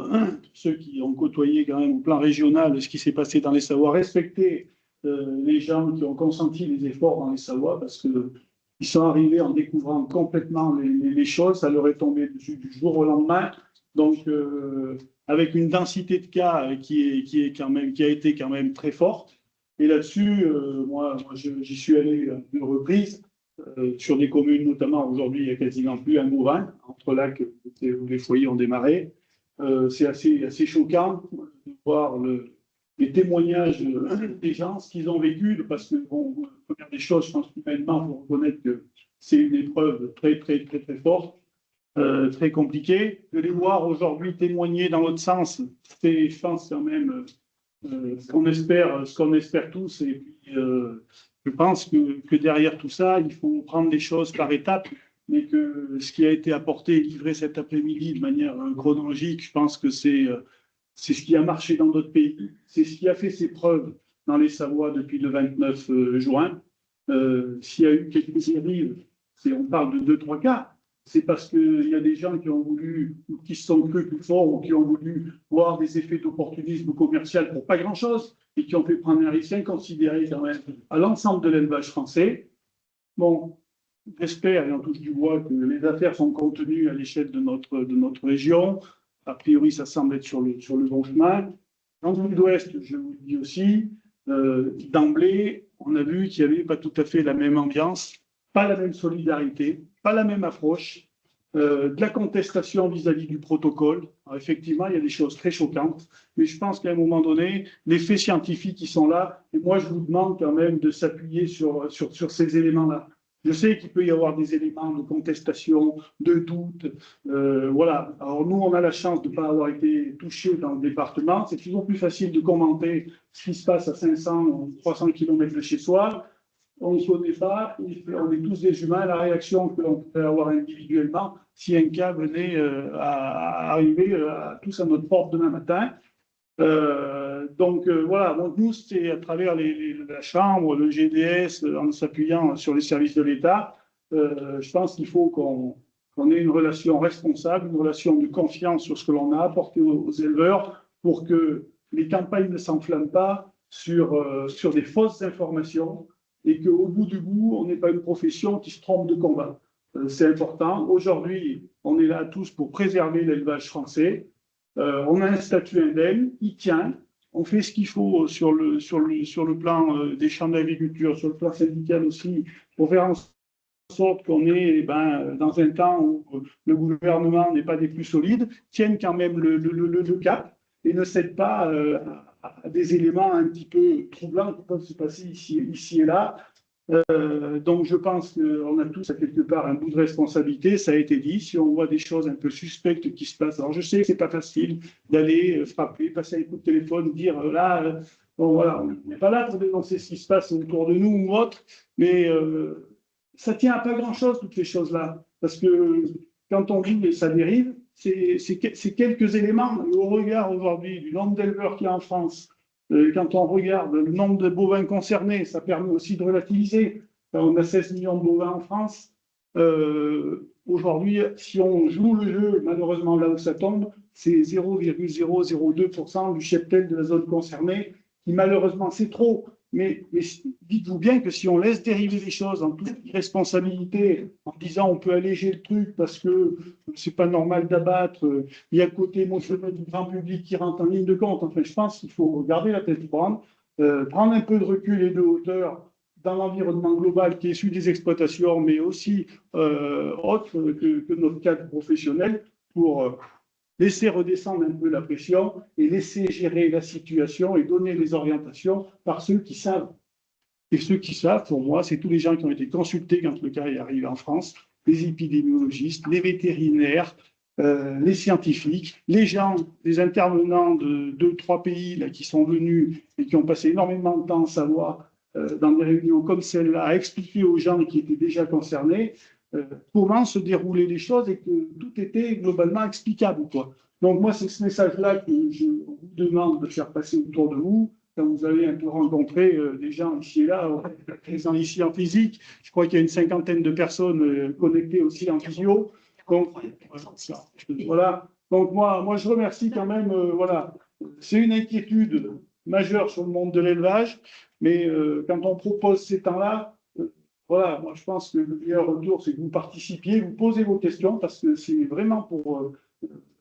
ceux qui ont côtoyé quand même au plan régional ce qui s'est passé dans les Savoies, respecter les gens qui ont consenti les efforts dans les Savoies, parce qu'ils sont arrivés en découvrant complètement les choses, ça leur est tombé dessus du jour au lendemain. Donc, avec une densité de cas qui a été quand même très forte. Et là-dessus, moi j'y suis allé à une reprise. Sur des communes, notamment aujourd'hui, il n'y a quasiment plus un mouvement entre là où les foyers ont démarré. C'est assez choquant de voir les témoignages des gens, ce qu'ils ont vécu, parce que, bon, première des choses, je pense qu'humainement, il faut reconnaître que c'est une épreuve très, très, très, très forte, très compliquée. De les voir aujourd'hui témoigner dans l'autre sens, c'est, je pense, quand même ce qu'on espère tous. Et puis, je pense que derrière tout ça, il faut prendre les choses par étapes, mais que ce qui a été apporté et livré cet après-midi de manière chronologique, je pense que c'est ce qui a marché dans d'autres pays, c'est ce qui a fait ses preuves dans les Savoies depuis le 29 juin. S'il y a eu quelques dérives, on parle de 2-3 cas, c'est parce qu'il y a des gens qui ont voulu, qui se sont crus plus forts, ou qui ont voulu voir des effets d'opportunisme commercial pour pas grand-chose, et qui ont fait prendre un risque inconsidéré quand même à l'ensemble de l'élevage français. Bon, j'espère, et on touche du bois, que les affaires sont contenues à l'échelle de notre région. A priori, ça semble être sur le bon chemin. Dans le Sud-Ouest, je vous le dis aussi, d'emblée, on a vu qu'il n'y avait pas tout à fait la même ambiance, pas la même solidarité, pas la même approche, de la contestation vis-à-vis du protocole. Alors, effectivement, il y a des choses très choquantes, mais je pense qu'à un moment donné, les faits scientifiques qui sont là, et moi je vous demande quand même de s'appuyer sur ces éléments-là. Je sais qu'il peut y avoir des éléments de contestation, de doute. Voilà. Alors nous, on a la chance de ne pas avoir été touchés dans le département. C'est toujours plus facile de commenter ce qui se passe à 500 ou 300 km de chez soi. On ne connaît pas, on est tous des humains. La réaction que l'on peut avoir individuellement, si un cas venait à arriver tous à notre porte demain matin. Donc voilà, donc nous, c'est à travers la Chambre, le GDS, en s'appuyant sur les services de l'État, je pense qu'il faut qu'on ait une relation responsable, une relation de confiance sur ce que l'on a apporté aux éleveurs pour que les campagnes ne s'enflamment pas sur des fausses informations et qu'au bout du bout, on n'ait pas une profession qui se trompe de combat. C'est important. Aujourd'hui, on est là tous pour préserver l'élevage français. On a un statut indemne, il tient. On fait ce qu'il faut sur le plan des chambres d'agriculture, sur le plan syndical aussi, pour faire en sorte qu'on est dans un temps où le gouvernement n'est pas des plus solides, tienne quand même le cap et ne cède pas à des éléments un petit peu troublants qui peuvent se passer ici et là. Donc je pense qu'on a tous à quelque part un bout de responsabilité, ça a été dit, si on voit des choses un peu suspectes qui se passent. Alors je sais que c'est pas facile d'aller frapper, passer un coup de téléphone, dire bon voilà, on n'est pas là pour dénoncer ce qui se passe autour de nous ou autre, mais ça tient à pas grand-chose toutes ces choses-là, parce que quand on vit ça dérive, c'est quelques éléments. Au regard aujourd'hui du nombre d'éleveurs qu'il y a en France, quand on regarde le nombre de bovins concernés, ça permet aussi de relativiser. On a 16 millions de bovins en France. Aujourd'hui, si on joue le jeu, malheureusement là où ça tombe, c'est 0,002% du cheptel de la zone concernée qui malheureusement c'est trop. Mais dites-vous bien que si on laisse dériver les choses en toute irresponsabilité, en disant on peut alléger le truc parce que c'est pas normal d'abattre, il y a le côté émotionnel du grand public qui rentre en ligne de compte. Enfin, je pense qu'il faut garder la tête froide, prendre un peu de recul et de hauteur dans l'environnement global qui est issu des exploitations, mais aussi autre que notre cadre professionnel, pour laisser redescendre un peu la pression et laisser gérer la situation et donner les orientations par ceux qui savent. Et ceux qui savent, pour moi, c'est tous les gens qui ont été consultés quand le cas est arrivé en France, les épidémiologistes, les vétérinaires, les scientifiques, les gens, les intervenants de 2-3 pays là, qui sont venus et qui ont passé énormément de temps à savoir dans des réunions comme celle-là, à expliquer aux gens qui étaient déjà concernés comment se déroulaient les choses et que tout était globalement explicable, quoi. Donc moi, c'est ce message-là que je vous demande de faire passer autour de vous, quand vous allez un peu rencontrer des gens ici et là, présents ici en physique. Je crois qu'il y a une 50aine de personnes connectées aussi en visio. Donc, voilà. Donc moi, je remercie quand même, voilà. C'est une inquiétude majeure sur le monde de l'élevage, mais quand on propose ces temps-là, voilà, moi je pense que le meilleur retour, c'est que vous participiez, vous posez vos questions, parce que c'est vraiment pour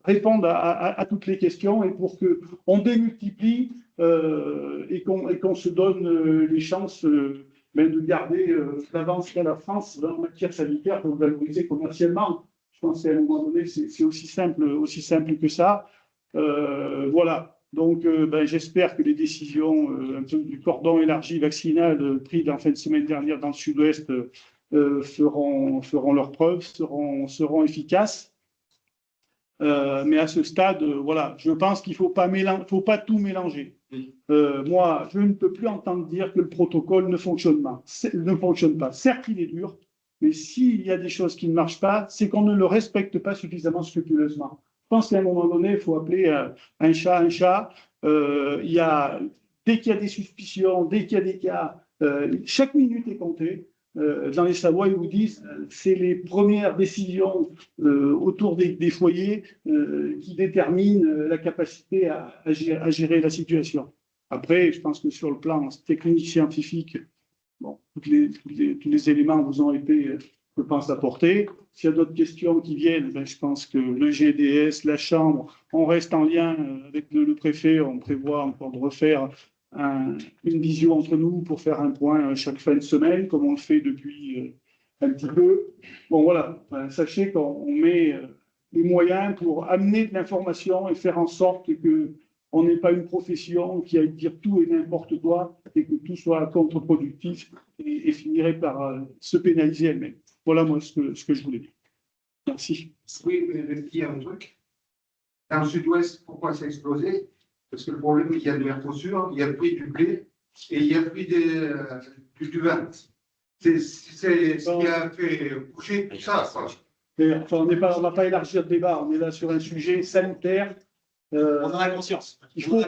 répondre à toutes les questions et pour qu'on démultiplie et qu'on se donne les chances de garder l'avance qu'a la France en matière sanitaire pour valoriser commercialement. Je pense qu'à un moment donné, c'est aussi simple que ça. Voilà. Donc, j'espère que les décisions un peu du cordon élargi vaccinal prises en fin de semaine dernière dans le sud-ouest feront leurs preuves, seront efficaces. Mais à ce stade, voilà, je pense qu'il ne faut pas tout mélanger. Moi, je ne peux plus entendre dire que le protocole ne fonctionne pas. Certes, il est dur, mais s'il y a des choses qui ne marchent pas, c'est qu'on ne le respecte pas suffisamment scrupuleusement. Je pense qu'à un moment donné, il faut appeler un chat un chat. Dès qu'il y a des suspicions, dès qu'il y a des cas, chaque minute est comptée. Dans les Savoies, ils vous disent c'est les premières décisions autour des foyers qui déterminent la capacité à gérer la situation. Après, je pense que sur le plan technique, scientifique, bon, tous les éléments vous ont été, je pense, apportés. S'il y a d'autres questions qui viennent, je pense que le GDS, la Chambre, on reste en lien avec le préfet. On prévoit encore de refaire une visio entre nous pour faire un point chaque fin de semaine, comme on le fait depuis un petit peu. Bon, voilà. Sachez qu'on met les moyens pour amener de l'information et faire en sorte qu'on n'ait pas une profession qui aille dire tout et n'importe quoi et que tout soit contre-productif et finirait par se pénaliser elle-même. Voilà, moi, ce que je voulais dire. Merci. Oui, je vais dire un truc. Dans le sud-ouest, pourquoi ça a explosé? Parce que le problème, il y a le Mercosur, il y a le prix du blé et il y a le prix du vin. C'est ce qui a fait bouger tout ça. Enfin, on ne va pas élargir le débat, on est là sur un sujet sanitaire. On en a conscience. Il faut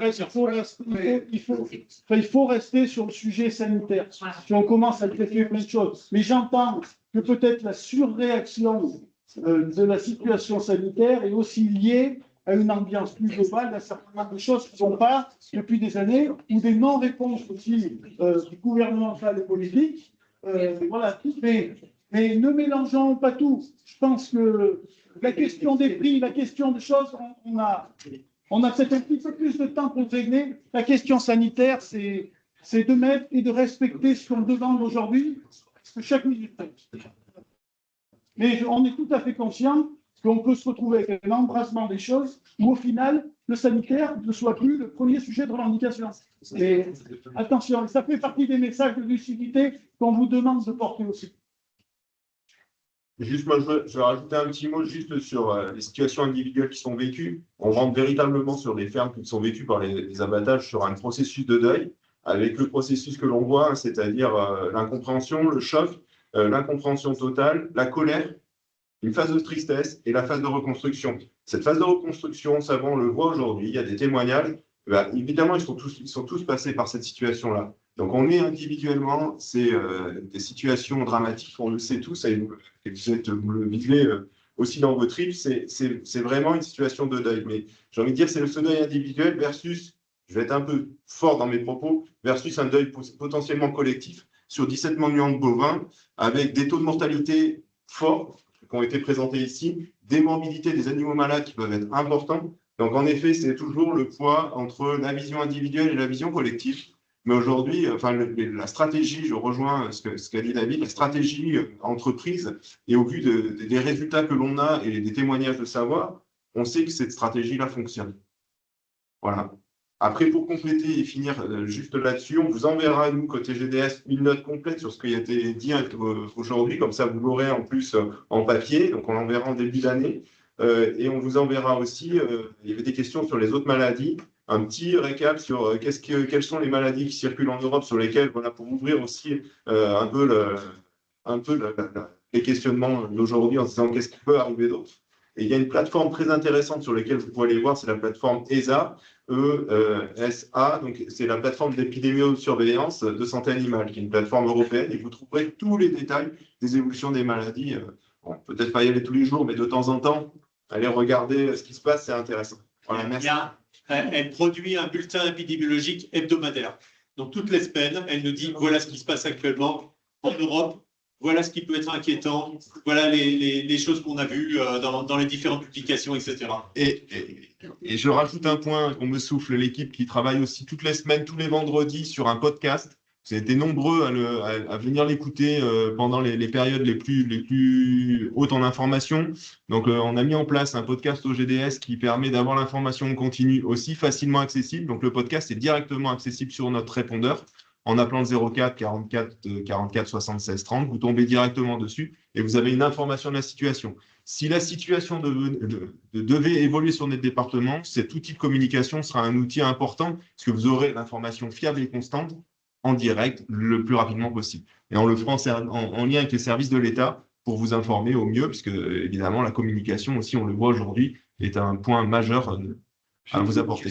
rester sur le sujet sanitaire. Si on commence à traiter plein de choses. Mais j'entends que peut-être la surréaction de la situation sanitaire est aussi liée à une ambiance plus globale d'un certain nombre de choses qui ne sont pas depuis des années, ou des non-réponses aussi du gouvernement et politique. Voilà, mais ne mélangeons pas tout. Je pense que la question des prix, la question de choses, on a peut-être un petit peu plus de temps pour régler. La question sanitaire, c'est de mettre et de respecter ce qu'on demande aujourd'hui, parce que chaque minute. Mais on est tout à fait conscient qu'on peut se retrouver avec un embrassement des choses où, au final, le sanitaire ne soit plus le premier sujet de revendication. Et attention, ça fait partie des messages de lucidité qu'on vous demande de porter aussi. Juste, moi, je vais rajouter un petit mot juste sur les situations individuelles qui sont vécues. On rentre véritablement sur des fermes qui sont vécues par les abattages sur un processus de deuil, avec le processus que l'on voit, c'est-à-dire l'incompréhension, le choc, l'incompréhension totale, la colère, une phase de tristesse et la phase de reconstruction. Cette phase de reconstruction, on le voit aujourd'hui, il y a des témoignages. Évidemment, ils sont tous passés par cette situation-là. Donc, on est individuellement, c'est des situations dramatiques, on le sait tous, et vous le vivez aussi dans vos tripes, c'est vraiment une situation de deuil. Mais j'ai envie de dire, c'est ce deuil individuel versus je vais être un peu fort dans mes propos, versus un deuil potentiellement collectif sur 17 millions de bovins, avec des taux de mortalité forts qui ont été présentés ici, des morbidités des animaux malades qui peuvent être importants. Donc, en effet, c'est toujours le poids entre la vision individuelle et la vision collective. Mais aujourd'hui, enfin, la stratégie, je rejoins ce qu'a dit David, la stratégie entreprise, et au vu des résultats que l'on a et des témoignages de savoir, on sait que cette stratégie-là fonctionne. Voilà. Après, pour compléter et finir juste là-dessus, on vous enverra, nous, côté GDS, une note complète sur ce qui a été dit aujourd'hui, comme ça vous l'aurez en plus en papier, donc on l'enverra en début d'année. Et on vous enverra aussi, il y avait des questions sur les autres maladies, un petit récap sur quelles sont les maladies qui circulent en Europe, sur lesquelles, voilà, pour ouvrir aussi un peu les questionnements d'aujourd'hui en se disant qu'est-ce qui peut arriver d'autre. Et il y a une plateforme très intéressante sur laquelle vous pouvez aller voir, c'est la plateforme ESA, ESA, donc c'est la plateforme d'épidémiosurveillance de santé animale, qui est une plateforme européenne, et vous trouverez tous les détails des évolutions des maladies. Bon, peut-être pas y aller tous les jours, mais de temps en temps, allez regarder ce qui se passe, c'est intéressant. Voilà, merci. Elle produit un bulletin épidémiologique hebdomadaire. Donc, toutes les semaines, elle nous dit voilà ce qui se passe actuellement en Europe, voilà ce qui peut être inquiétant, voilà les choses qu'on a vues dans les différentes publications, etc. Et je rajoute un point qu'on me souffle, l'équipe qui travaille aussi toutes les semaines, tous les vendredis sur un podcast. Vous avez été nombreux à venir l'écouter pendant les périodes les plus hautes en information. Donc, on a mis en place un podcast au GDS qui permet d'avoir l'information continue aussi facilement accessible. Donc, le podcast est directement accessible sur notre répondeur. En appelant le 04 44 76 30, vous tombez directement dessus et vous avez une information de la situation. Si la situation devait évoluer sur notre département, cet outil de communication sera un outil important parce que vous aurez l'information fiable et constante en direct le plus rapidement possible. Et on le fera en lien avec les services de l'État pour vous informer au mieux, puisque évidemment la communication aussi, on le voit aujourd'hui, est un point majeur à vous apporter.